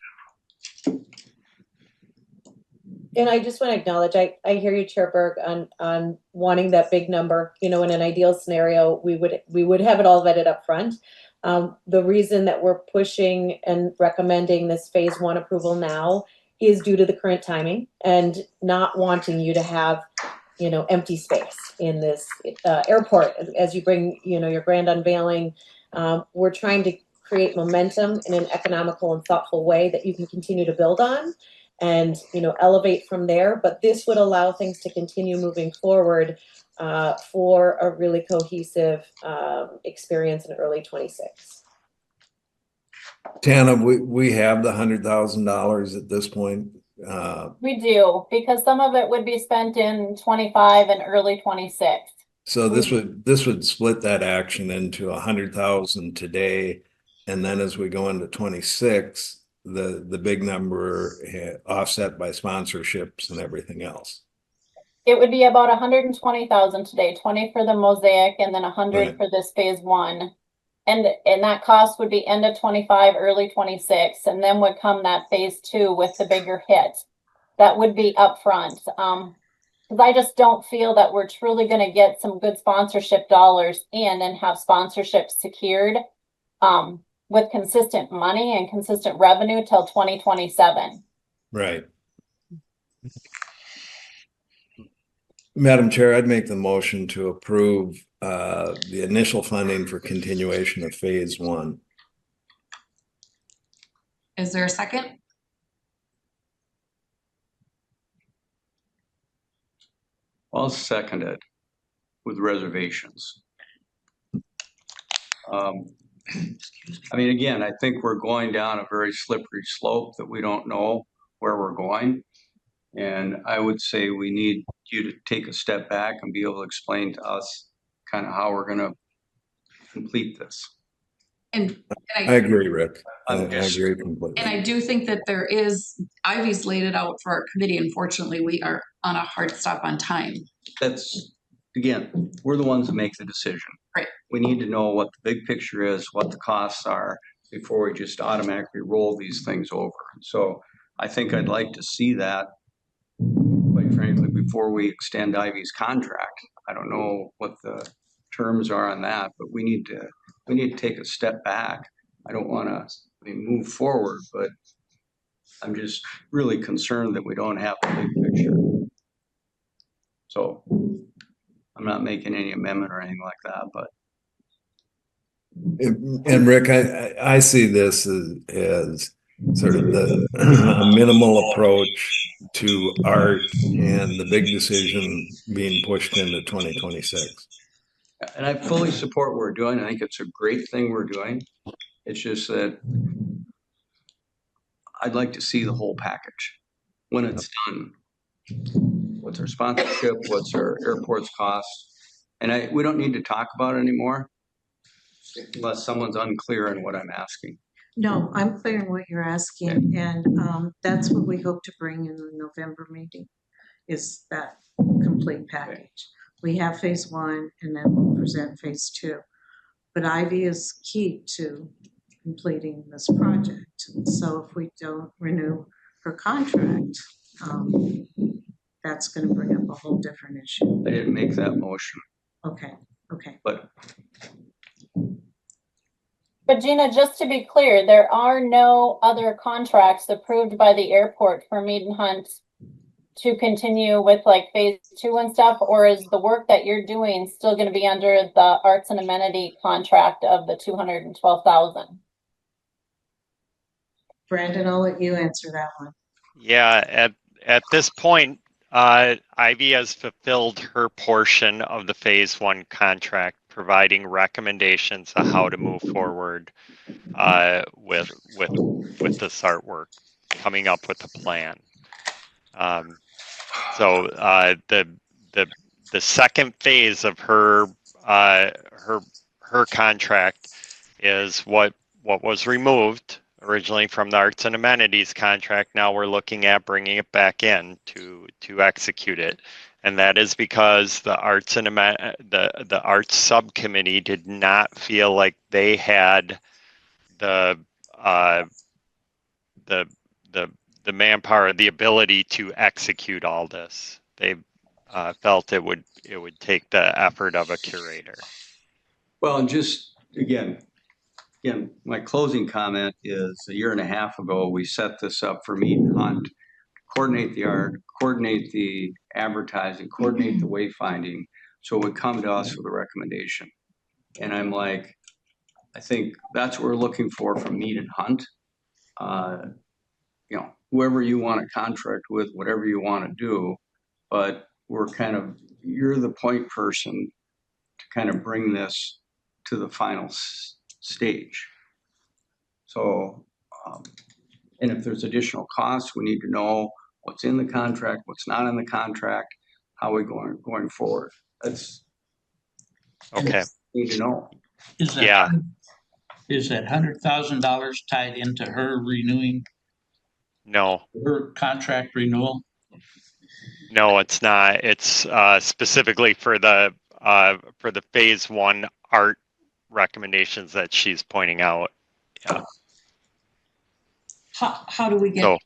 And I just want to acknowledge, I hear you, Chair Berg, on wanting that big number. You know, in an ideal scenario, we would have it all vetted up front. The reason that we're pushing and recommending this phase 1 approval now is due to the current timing and not wanting you to have, empty space in this airport as you bring, your grand unveiling. We're trying to create momentum in an economical and thoughtful way that you can continue to build on and, elevate from there. But this would allow things to continue moving forward for a really cohesive experience in early 26. Tana, we have the $100,000 at this point. We do, because some of it would be spent in 25 and early 26. So this would split that action into 100,000 today, and then as we go into 26, the big number offset by sponsorships and everything else. It would be about 120,000 today, 20 for the mosaic, and then 100 Right. for this phase 1. And that cost would be end of 25, early 26, and then would come that phase 2 with the bigger hit. That would be upfront. Because I just don't feel that we're truly going to get some good sponsorship dollars in and have sponsorships secured with consistent money and consistent revenue till 2027. Right. Madam Chair, I'd make the motion to approve the initial funding for continuation of phase 1. Is there a second? I'll second it with reservations. I mean, again, I think we're going down a very slippery slope that we don't know where we're going. And I would say we need you to take a step back and be able to explain to us kind of how we're going to complete this. And I agree, Rick. I I'm just- agree completely. And I do think that there is, Ivy's laid it out for our committee. Unfortunately, we are on a hard stop on time. That's, again, we're the ones that make the decision. Right. We need to know what the big picture is, what the costs are, before we just automatically roll these things over. So I think I'd like to see that, quite frankly, before we extend Ivy's contract. I don't know what the terms are on that, but we need to take a step back. I don't want to move forward, but I'm just really concerned that we don't have the big picture. So I'm not making any amendment or anything like that, but And Rick, I see this as sort of the a minimal approach to art and the big decision being pushed into 2026. and I fully support what we're doing. I think it's a great thing we're doing. It's just that I'd like to see the whole package when it's done. What's our sponsorship? What's our airport's cost? And we don't need to talk about it anymore unless someone's unclear on what I'm asking. No, I'm clear on what you're asking, and that's what we hope to bring in the November meeting, is that complete package. We have phase one, and then we'll present phase two. But Ivy is key to completing this project. So if we don't renew her contract, that's going to bring up a whole different issue. I didn't make that motion, Okay, but But Gina, just to be clear, there are no other contracts approved by the airport for Mead and Hunt to continue with like phase two and stuff, or is the work that you're doing still going to be under the arts and amenity contract of the 212,000? Brandon, I'll let you answer that one. Yeah, at this point, Ivy has fulfilled her portion of the phase one contract, providing recommendations on how to move forward with this artwork, coming up with a plan. So the second phase of her contract is what was removed originally from the arts and amenities contract. Now we're looking at bringing it back in to execute it, and that is because the arts and the arts subcommittee did not feel like they had the manpower, the ability to execute all this. They felt it would take the effort of a curator. well, and just again, my closing comment is 1.5 years ago, we set this up for Mead and Hunt, coordinate the art, coordinate the advertising, coordinate the wayfinding, so it would come to us with a recommendation. And I'm like, I think that's what we're looking for from Mead and Hunt. Whoever you want to contract with, whatever you want to do, but you're the point person to kind of bring this to the final stage. So, and if there's additional costs, we need to know what's in the contract, what's not in the contract, how we're going forward. That's Okay. Need to know. Is that $100,000 tied into her renewing? No. Her contract renewal? No, it's not. It's specifically for the phase one art recommendations that she's pointing out. Yeah. How do we get? So,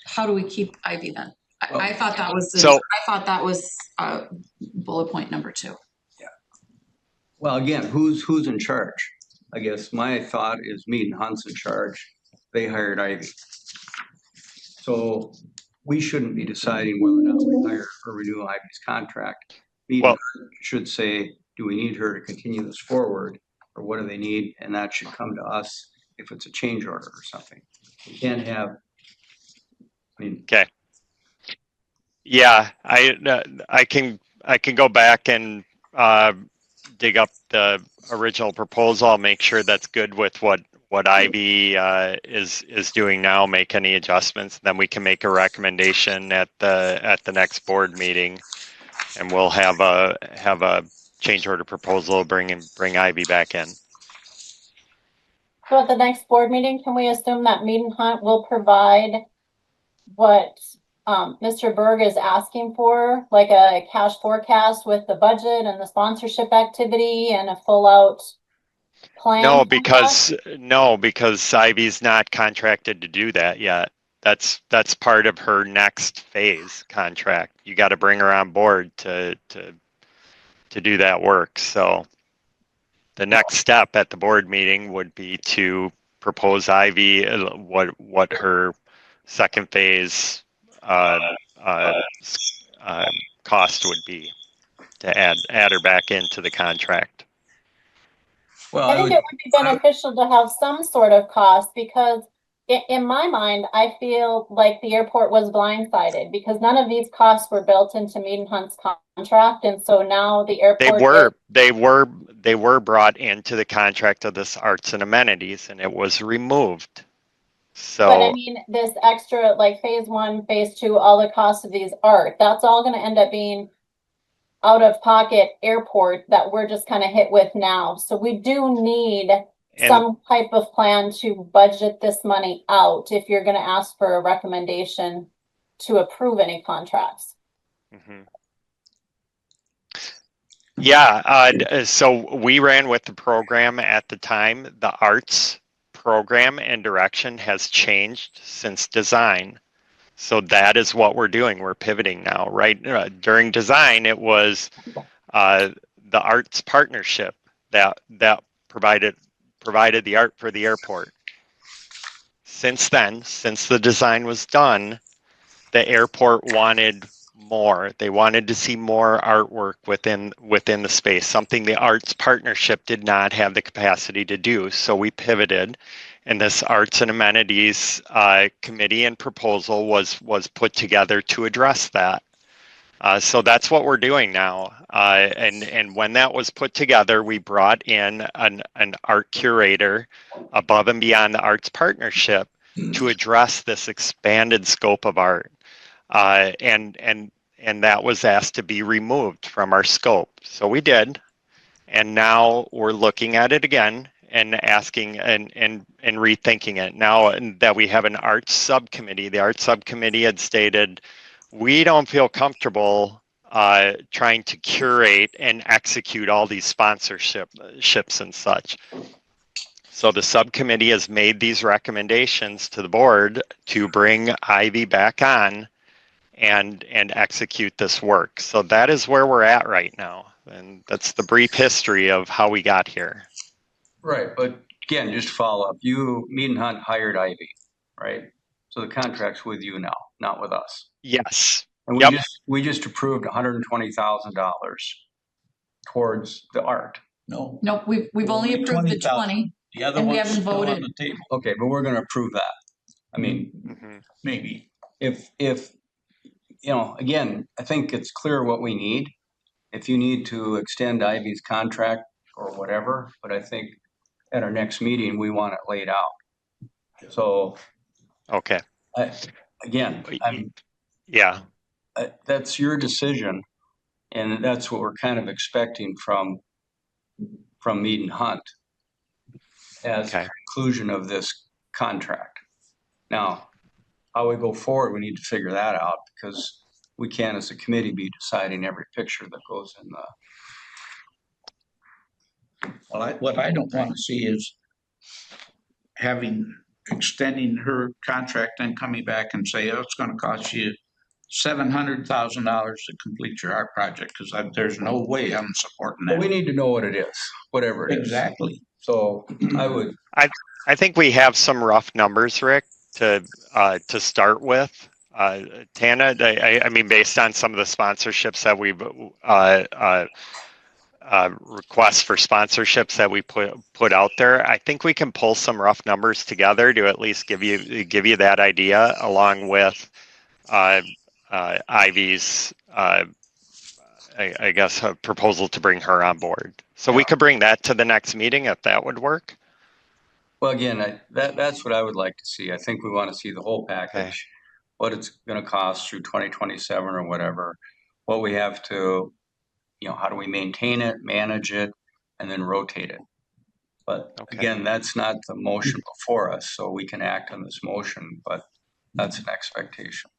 how do we keep Ivy then? I thought that was. I thought that was bullet point number 2. Yeah. Well, again, who's in charge? I guess my thought is Mead and Hunt's in charge. They hired Ivy. So we shouldn't be deciding whether or not we hire or renew Ivy's contract. Mead and Hunt should say, do we need her to continue this forward, or what do they need? And that should come to us if it's a change order or something. We can't have. Okay. Yeah, I can go back and dig up the original proposal. I'll make sure that's good with what Ivy is doing now. Make any adjustments, then we can make a recommendation at the next board meeting, and we'll have a change order proposal. Bring Ivy back in. So at the next board meeting, can we assume that Mead & Hunt will provide what Mr. Berg is asking for, like a cash forecast with the budget and the sponsorship activity and a full out plan? No, because Ivy's not contracted to do that yet. That's part of her next phase contract. You got to bring her on board to do that work. So the next step at the board meeting would be to propose Ivy what her second phase cost would be to add her back into the contract. Well, I think it would be beneficial to have some sort of cost, because in my mind, I feel like the airport was blindsided because none of these costs were built into Mead & Hunt's contract, and so now the airport they were brought into the contract of this arts and amenities, and it was removed. So, but I mean, this extra, like phase 1, phase 2, all the costs of these art, that's all going to end up being out of pocket airport that we're just kind of hit with now. So we do need some type of plan to budget this money out if you're going to ask for a recommendation to approve any contracts. Mm-hmm. Yeah, so we ran with the program at the time. The arts program and direction has changed since design. So that is what we're doing. We're pivoting now, right? During design, it was the arts partnership that provided the art for the airport. Since then, since the design was done, the airport wanted more. They wanted to see more artwork within the space, something the arts partnership did not have the capacity to do. So we pivoted, and this arts and amenities committee and proposal was put together to address that. So that's what we're doing now. And when that was put together, we brought in an art curator above and beyond the arts partnership to address this expanded scope of art. And that was asked to be removed from our scope. So we did. And now we're looking at it again and asking and rethinking it. Now that we have an arts subcommittee, the arts subcommittee had stated, we don't feel comfortable trying to curate and execute all these sponsorships and such. So the subcommittee has made these recommendations to the board to bring Ivy back on and execute this work. So that is where we're at right now. And that's the brief history of how we got here. Right, but again, just to follow up, Mead & Hunt hired Ivy, right? So the contract's with you now, not with us. Yes. And we just approved $120,000 towards the art. No. Nope, we've only approved the 20. The other and we one's haven't still voted. on the table. Okay, but we're gonna approve that. I mean, maybe. If again, I think it's clear what we need. If you need to extend Ivy's contract or whatever, but I think at our next meeting, we want it laid out. So. Okay. That's your decision, and that's what we're kind of expecting from Mead & Hunt as a conclusion of this contract. Now, how we go forward, we need to figure that out, because we can't, as a committee, be deciding every picture that goes in the. Well, what I don't want to see is extending her contract and coming back and say, oh, it's going to cost you $700,000 to complete your art project, because there's no way I'm supporting that. Well, we need to know what it is, whatever it is. Exactly. So I think we have some rough numbers, Rick, to start with. Tana, I mean, based on some of the sponsorships that we've requests for sponsorships that we put out there, I think we can pull some rough numbers together to at least give you that idea, along with Ivy's I guess a proposal to bring her on board. So we could bring that to the next meeting if that would work. Well, again, that's what I would like to see. I think we want to see the whole package, what it's going to cost through 2027 or whatever, what we have to, how do we maintain it, manage it, and then rotate it. But again, that's not the motion before us, so we can act on this motion, but that's an expectation.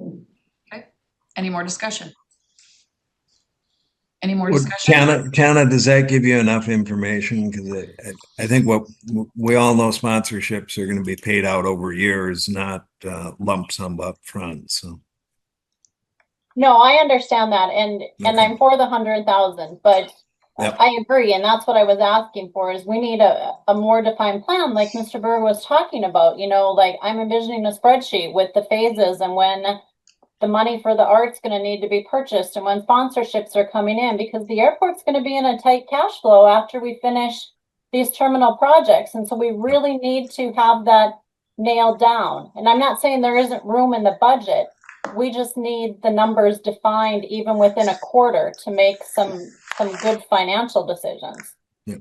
Okay. Any more discussion? Any more discussion? Jana, does that give you enough information? Because I think what we all know, sponsorships are going to be paid out over years, not lump sum up front. So. No, I understand that, and I'm for the 100,000, but Yep. I agree, and that's what I was asking for, is we need a more defined plan, like Mr. Berg was talking about, like I'm envisioning a spreadsheet with the phases and when the money for the art's gonna need to be purchased and when sponsorships are coming in, because the airport's gonna be in a tight cash flow after we finish these terminal projects, and so we really need to have that nailed down. And I'm not saying there isn't room in the budget, we just need the numbers defined even within a quarter to make some good financial decisions. Yeah.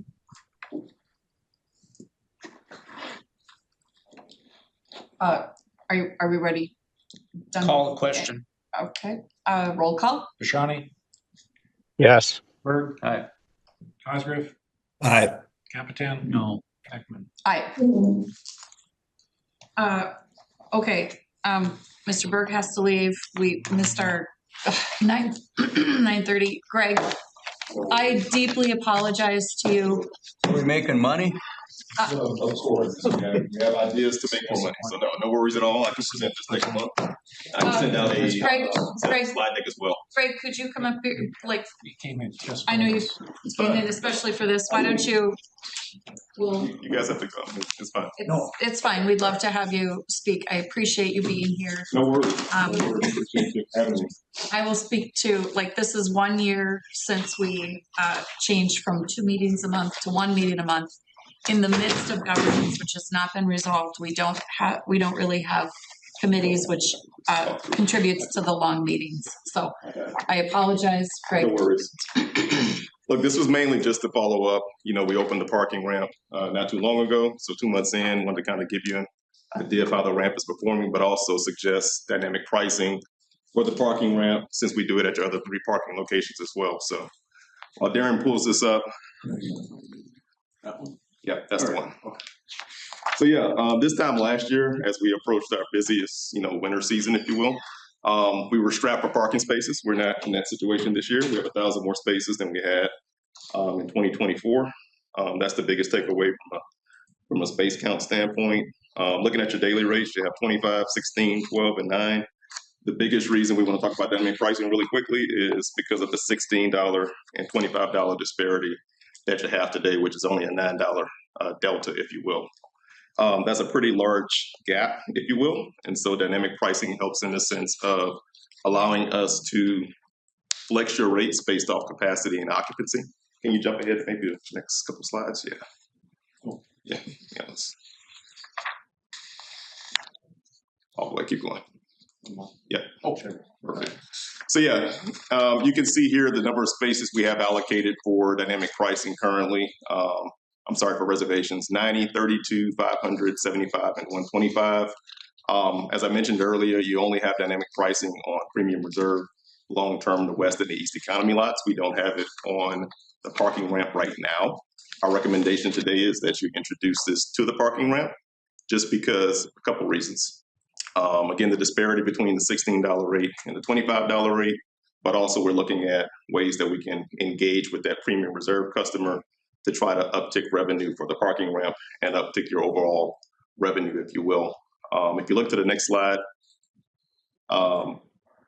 Are we ready? Done? Call a question. Okay. Roll call. Bashani, Yes. Berg, Aye. Cosgrove, Aye. Capitan, No. Heckman. Aye. Okay, Mr. Berg has to leave. We missed our 9:30. Greg, I deeply apologize to you. Are we making money? Of course, we have ideas to make more money, so no worries at all. I can present this next month. I can send out a Greg, slide deck as well. Greg, could you come up here, like, You came in just. I know you came in especially for this. Why don't you? You guys have to go. It's fine. It's fine. We'd love to have you speak. I appreciate you being here. No worries. Appreciate you having me. I will speak to, this is 1 year since we changed from 2 meetings a month to 1 meeting a month. In the midst of governance, which has not been resolved, we don't really have committees, which contributes to the long meetings. So I apologize, Craig. No worries. Look, this was mainly just to follow up. We opened the parking ramp not too long ago, so 2 months in, wanted to kind of give you an idea of how the ramp is performing, but also suggest dynamic pricing for the parking ramp since we do it at your other 3 parking locations as well. So while Darren pulls this up, yeah, that's the one. So yeah, this time last year, as we approached our busiest, winter season, if you will, we were strapped for parking spaces. We're not in that situation this year. We have 1,000 more spaces than we had in 2024. That's the biggest takeaway from a space count standpoint. Looking at your daily rates, you have 25, 16, 12, and 9. The biggest reason we want to talk about dynamic pricing really quickly is because of the $16 and $25 disparity that you have today, which is only a $9 delta, if you will. That's a pretty large gap, if you will. And so dynamic pricing helps in the sense of allowing us to flex your rates based off capacity and occupancy. Can you jump ahead maybe the next couple slides? Yeah. Yeah. Oh, boy, keep going. Yeah. Oh, sure. Perfect. So yeah, you can see here the number of spaces we have allocated for dynamic pricing currently. For reservations, 90, 32, 500, 75, and 125. As I mentioned earlier, you only have dynamic pricing on premium reserve, long-term, the west and the east economy lots. We don't have it on the parking ramp right now. Our recommendation today is that you introduce this to the parking ramp just because a couple reasons. Again, the disparity between the $16 rate and the $25 rate, but also we're looking at ways that we can engage with that premium reserve customer to try to uptick revenue for the parking ramp and uptick your overall revenue, if you will. If you look to the next slide,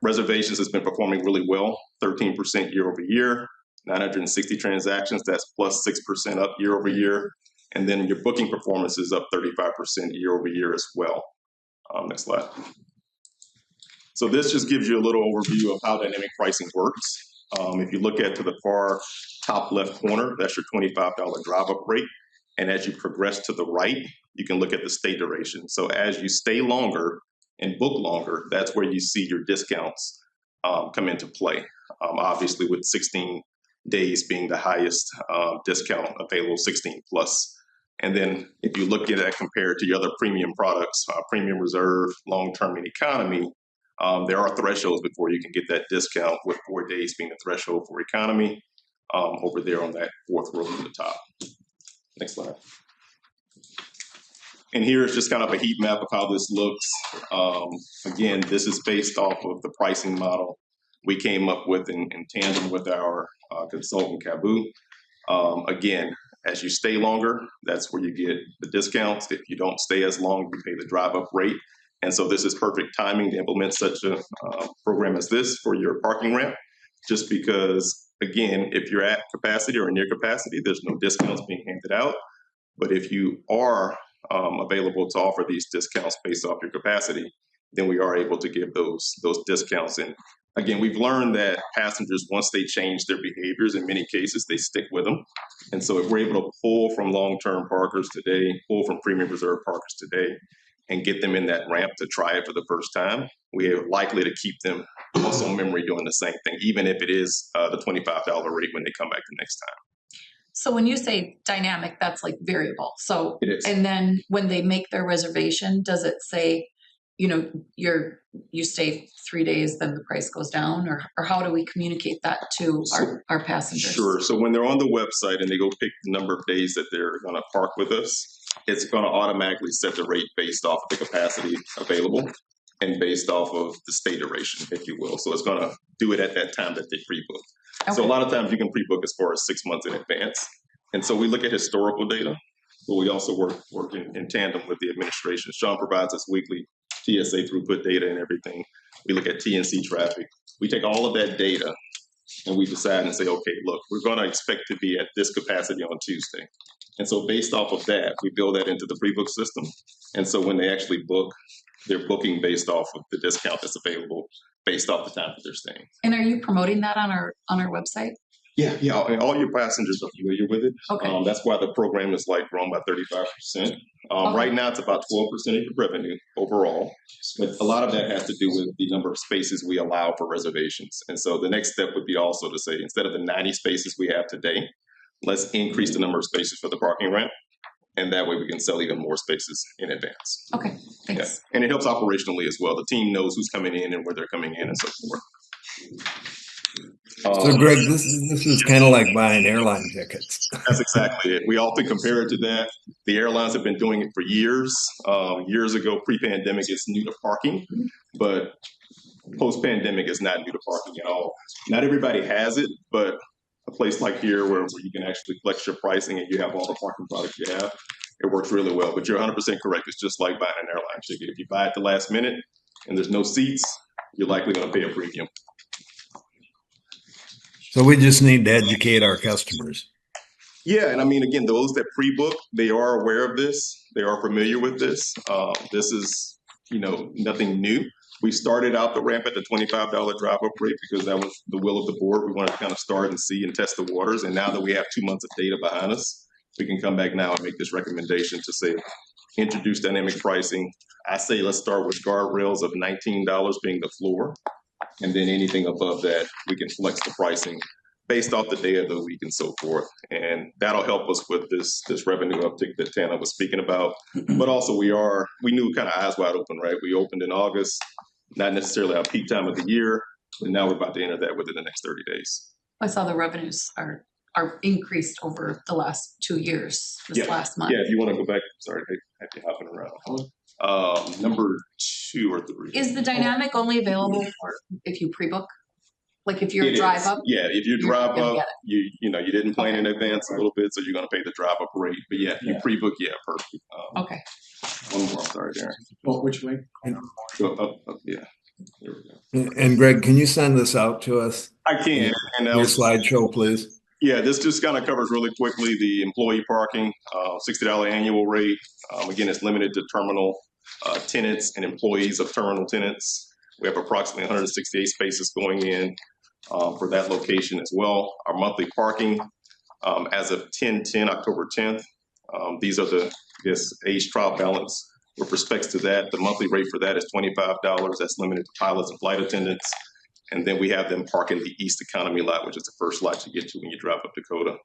reservations has been performing really well, 13% year over year, 960 transactions, that's plus 6% up year over year. And then your booking performance is up 35% year over year as well. Next slide. So this just gives you a little overview of how dynamic pricing works. If you look at to the far top left corner, that's your $25 drive-up rate. And as you progress to the right, you can look at the stay duration. So as you stay longer and book longer, that's where you see your discounts come into play. Obviously with $16 days being the highest discount available, 16 plus. And then if you look at that compared to your other premium products, premium reserve, long-term, and economy, there are thresholds before you can get that discount, with 4 days being the threshold for economy over there on that fourth row from the top. Next slide. And here is just kind of a heat map of how this looks. Again, this is based off of the pricing model we came up with in tandem with our consultant, Cabu. Again, as you stay longer, that's where you get the discounts. If you don't stay as long, you pay the drive-up rate. And so this is perfect timing to implement such a program as this for your parking ramp, just because, again, if you're at capacity or near capacity, there's no discounts being handed out. But if you are available to offer these discounts based off your capacity, then we are able to give those discounts. And again, we've learned that passengers, once they change their behaviors, in many cases, they stick with them. And so if we're able to pull from long-term parkers today, pull from premium reserve parkers today, and get them in that ramp to try it for the first time, we are likely to keep them muscle memory doing the same thing, even if it is the $25 rate when they come back the next time. So when you say dynamic, that's like variable. So, It is. and then when they make their reservation, does it say, you know, you stay 3 days, then the price goes down, or how do we communicate that to our passengers? Sure. So when they're on the website and they go pick the number of days that they're going to park with us, it's going to automatically set the rate based off of the capacity available and based off of the stay duration, if you will. So it's going to do it at that time that they pre-book. Okay. So a lot of times you can pre-book as far as 6 months in advance. And so we look at historical data, but we also work in tandem with the administration. Sean provides us weekly TSA throughput data and everything. We look at TNC traffic. We take all of that data and we decide and say, okay, look, we're going to expect to be at this capacity on Tuesday. And so based off of that, we build that into the pre-book system. And so when they actually book, they're booking based off of the discount that's available based off the time that they're staying. And are you promoting that on our website? Yeah, all your passengers are familiar with it. Okay. That's why the program is like grown by 35%. Okay. Right now, it's about 12% of your revenue overall, but a lot of that has to do with the number of spaces we allow for reservations. And so the next step would be also to say, instead of the 90 spaces we have today, let's increase the number of spaces for the parking ramp. And that way we can sell even more spaces in advance. Okay, thanks. Yeah. And it helps operationally as well. The team knows who's coming in and where they're coming in and so forth. So Greg, this is kind of like buying airline tickets. That's exactly it. We often compare it to that. The airlines have been doing it for years. Years ago, pre-pandemic, it's new to parking, but post-pandemic is not new to parking at all. Not everybody has it, but a place like here where you can actually flex your pricing and you have all the parking products you have, it works really well. But you're 100% correct. It's just like buying an airline ticket. If you buy it the last minute and there's no seats, you're likely going to pay a premium. So we just need to educate our customers. Yeah, and I mean, again, those that pre-book, they are aware of this. They are familiar with this. This is, nothing new. We started out the ramp at the $25 drive-up rate because that was the will of the board. We wanted to kind of start and see and test the waters. And now that we have 2 months of data behind us, we can come back now and make this recommendation to say, introduce dynamic pricing. I say let's start with guardrails of $19 being the floor. And then anything above that, we can flex the pricing based off the day of the week and so forth. And that'll help us with this revenue uptick that Tana was speaking about. But also we knew kind of eyes wide open, right? We opened in August, not necessarily our peak time of the year, but now we're about to enter that within the next 30 days. I saw the revenues are increased over the last 2 years, last month. Yeah, if you want to go back, sorry, I have you hopping around. Number 2 or 3. Is the dynamic only available for if you pre-book? Like if you're drive up? Yeah, if you drive up, you didn't plan in advance a little bit, so you're going to pay the drive up rate. But yeah, if you pre-book, perfect. Okay. One more, I'm sorry, Darren. Well, which way? Go up, yeah. There we go. And Greg, can you send this out to us? I can. And your slideshow, please. Yeah, this just kind of covers really quickly the employee parking, $60 annual rate. Again, it's limited to terminal tenants and employees of terminal tenants. We have approximately 168 spaces going in for that location as well. Our monthly parking as of October 10th, these are the age trial balance. With respects to that, the monthly rate for that is $25. That's limited to pilots and flight attendants. And then we have them park in the East Economy lot, which is the first lot you get to when you drive up Dakota.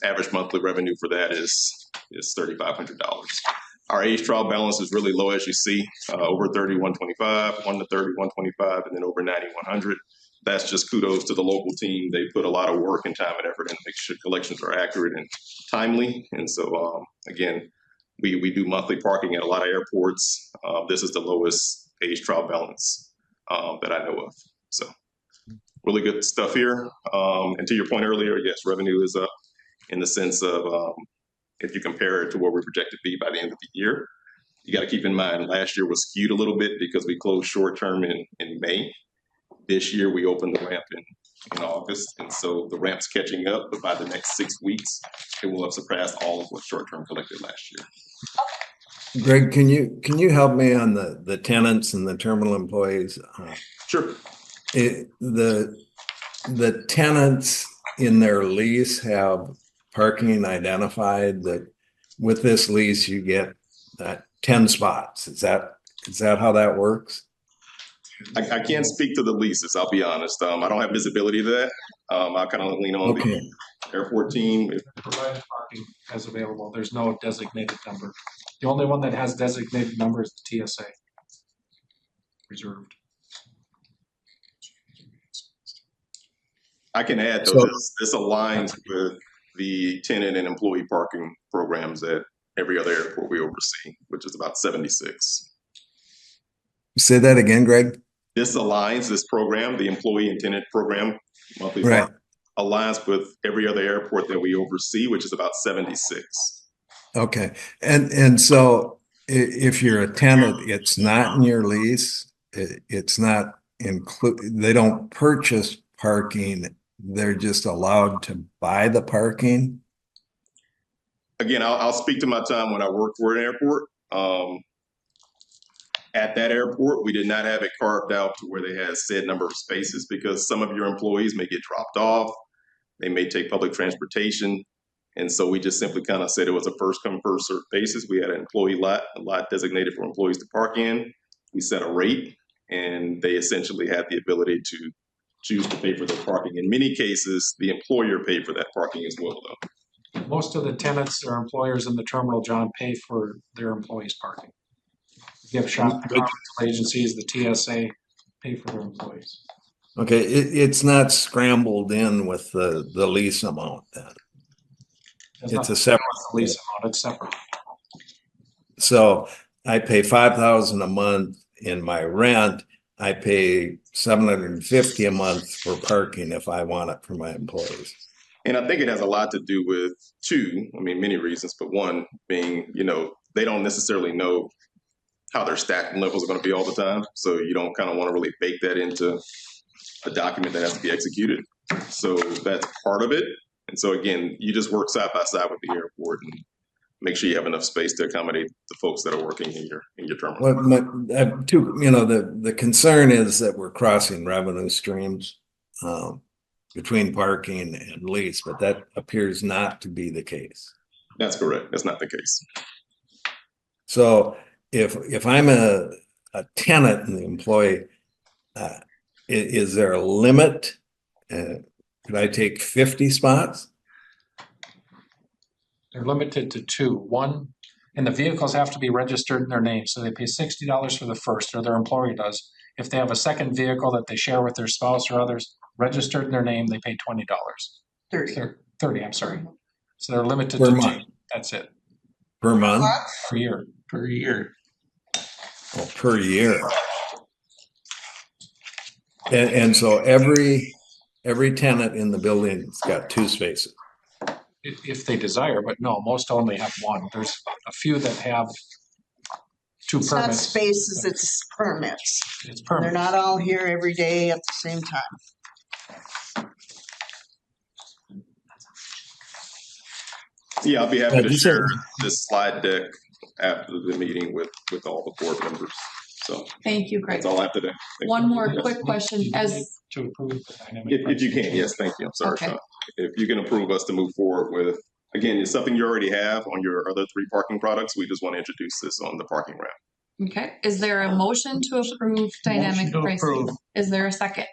Average monthly revenue for that is $3,500. Our age trial balance is really low, as you see, over 30, 125, 1 to 30, 125, and then over 90, 100. That's just kudos to the local team. They put a lot of work and time and effort in to make sure collections are accurate and timely. And so, again, we do monthly parking at a lot of airports. This is the lowest age trial balance that I know of. So really good stuff here. And to your point earlier, yes, revenue is up in the sense of if you compare it to what we projected to be by the end of the year. You got to keep in mind last year was skewed a little bit because we closed short term in May. This year we opened the ramp in August, and so the ramp's catching up, but by the next 6 weeks, it will have surpassed all of what short term collected last year. Greg, can you help me on the tenants and the terminal employees? Sure. The tenants in their lease have parking identified that with this lease you get 10 spots. Is that how that works? I can't speak to the leases, I'll be honest. I don't have visibility to that. I'll kind of lean on the airport team. Provided parking as available. There's no designated number. The only one that has designated number is the TSA. Reserved. I can add though, this aligns with the tenant and employee parking programs at every other airport we oversee, which is about 76. Say that again, Greg. This aligns, this program, the employee and tenant program, monthly right, aligns with every other airport that we oversee, which is about 76. Okay, and so if you're a tenant, it's not in your lease. It's not they don't purchase parking. They're just allowed to buy the parking. Again, I'll speak to my time when I worked for an airport. At that airport, we did not have it carved out to where they had said number of spaces because some of your employees may get dropped off. They may take public transportation. And so we just simply kind of said it was a first come, first served basis. We had an employee lot, a lot designated for employees to park in. We set a rate and they essentially had the ability to choose to pay for their parking. In many cases, the employer paid for that parking as well, though. Most of the tenants or employers in the terminal, John, pay for their employees' parking. Gift shop, governmental agencies, the TSA pay for their employees. Okay, it's not scrambled in with the lease amount then. It's a separate lease amount, it's separate. So I pay $5,000 a month in my rent. I pay $750 a month for parking if I want it for my employees. And I think it has a lot to do with many reasons, but one being, they don't necessarily know how their staffing levels are going to be all the time. So you don't kind of want to really bake that into a document that has to be executed. So that's part of it. And so again, you just work side by side with the airport and make sure you have enough space to accommodate the folks that are working in your terminal. Well, the concern is that we're crossing revenue streams between parking and lease, but that appears not to be the case. That's correct. That's not the case. So if I'm a tenant and the employee, is there a limit? Could I take 50 spots? They're limited to 2. One, and the vehicles have to be registered in their name. So they pay $60 for the first, or their employer does. If they have a second vehicle that they share with their spouse or others, registered in their name, they pay $20. 30, I'm sorry. So they're limited per to month. 2. That's it. Per month? Per year. Per year. Oh, per year. And so every tenant in the building's got 2 spaces. If they desire, but no, most only have 1. There's a few that have 2 It's not permits. spaces, it's permits. It's permits. They're not all here every day at the same time. Yeah, I'll be happy to share this slide deck after the meeting with all the board members. So Thank you, Greg. that's all I have today. Thank One you. more quick question. To approve the dynamic If you can, yes, thank you. I'm sorry, Okay. Sean. If you can approve us to move forward with, again, it's something you already have on your other 3 parking products. We just want to introduce this on the parking ramp. Okay, is there a motion to approve dynamic Motion to pricing? approve. Is there a second?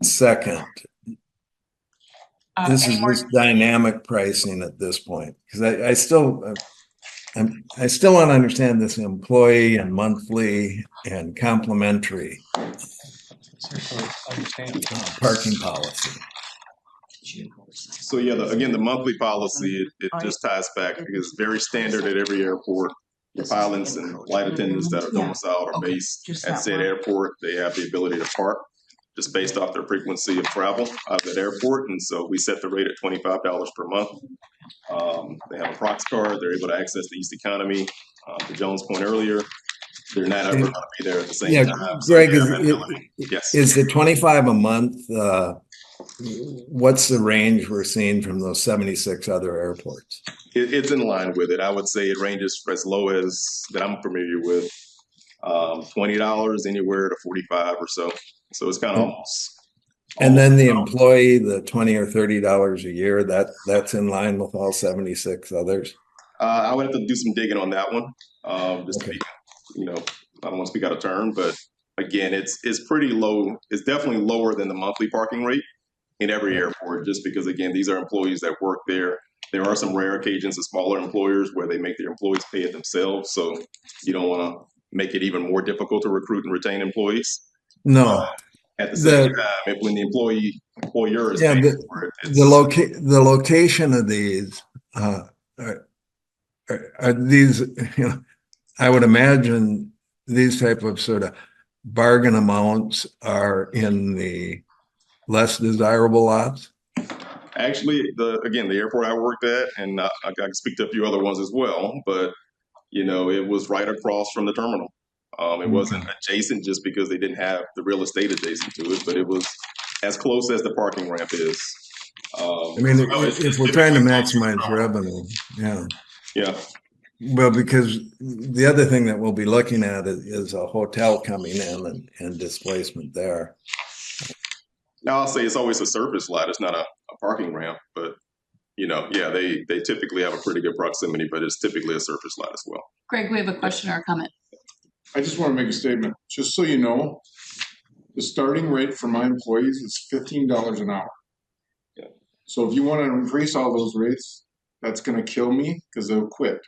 Second, this Any is more? just dynamic pricing at this point, because I still want to understand this employee and monthly and complimentary parking policy. So yeah, again, the monthly policy, it just ties back because it's very standard at every airport. The pilots and flight attendants that are domiciled or based at said airport, they have the ability to park just based off their frequency of travel out of that airport. And so we set the rate at $25 per month. They have a Prox card. They're able to access the East Economy. To Jones' point earlier, they're not ever going to be there at the same time. So Greg, they have that ability. Yes. is the 25 a month, what's the range we're seeing from those 76 other airports? It's in line with it. I would say it ranges as low as that I'm familiar with, $20 anywhere to 45 or so. So it's kind of almost. And then the employee, the $20 or $30 a year, that's in line with all 76 others? I would have to do some digging on that one. Just to be, I don't want to speak out of turn, but again, it's pretty low. It's definitely lower than the monthly parking rate in every airport, just because again, these are employees that work there. There are some rare occasions of smaller employers where they make their employees pay it themselves. So you don't want to make it even more difficult to recruit and retain employees. No. At the same time, when the employer is paying for it, the location of these are these, I would imagine these type of sort of bargain amounts are in the less desirable lots. Actually, the airport I worked at, and I can speak to a few other ones as well, but it was right across from the terminal. It wasn't adjacent just because they didn't have the real estate adjacent to it, but it was as close as the parking ramp is. If we're trying to maximize revenue, yeah. Well, because the other thing that we'll be looking at is a hotel coming in and displacement there. Now I'll say it's always a surface lot. It's not a parking ramp, but they typically have a pretty good proximity, but it's typically a surface lot as well. Greg, we have a question or a comment. I just want to make a statement. Just so you know, the starting rate for my employees is $15 an hour. Yeah. So if you want to increase all those rates, that's going to kill me because they'll quit.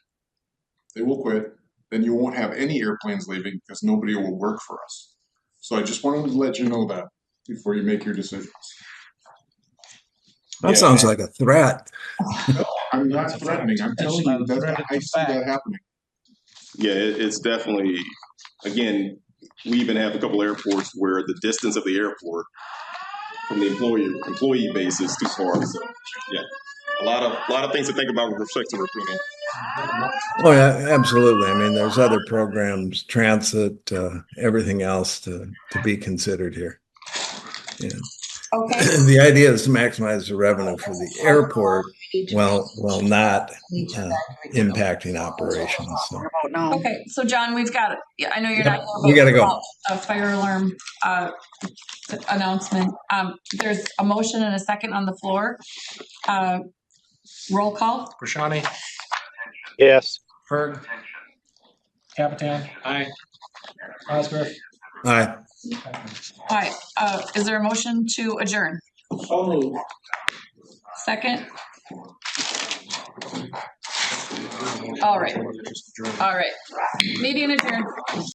They will quit. Then you won't have any airplanes leaving because nobody will work for us. So I just wanted to let you know that before you make your decisions. That sounds like a threat. No, I'm not threatening. I'm telling you that I see that happening. Yeah, it's definitely, again, we even have a couple airports where the distance of the airport from the employee base is too far. So yeah, a lot of things to think about with respect to recruiting. Oh yeah, absolutely. I mean, there's other programs, transit, everything else to be considered here. Yeah. Okay. The idea is to maximize the revenue for the airport while not impacting operations. So. Okay, so John, we've got it. Yeah, I know you're not. We gotta go. A fire alarm announcement. There's a motion and a second on the floor. Roll call. Krishani. Yes. Ferg. Capitan. Aye. Cosgrove. Aye. All right, is there a motion to adjourn? So moved. Second? All right. Meeting adjourned.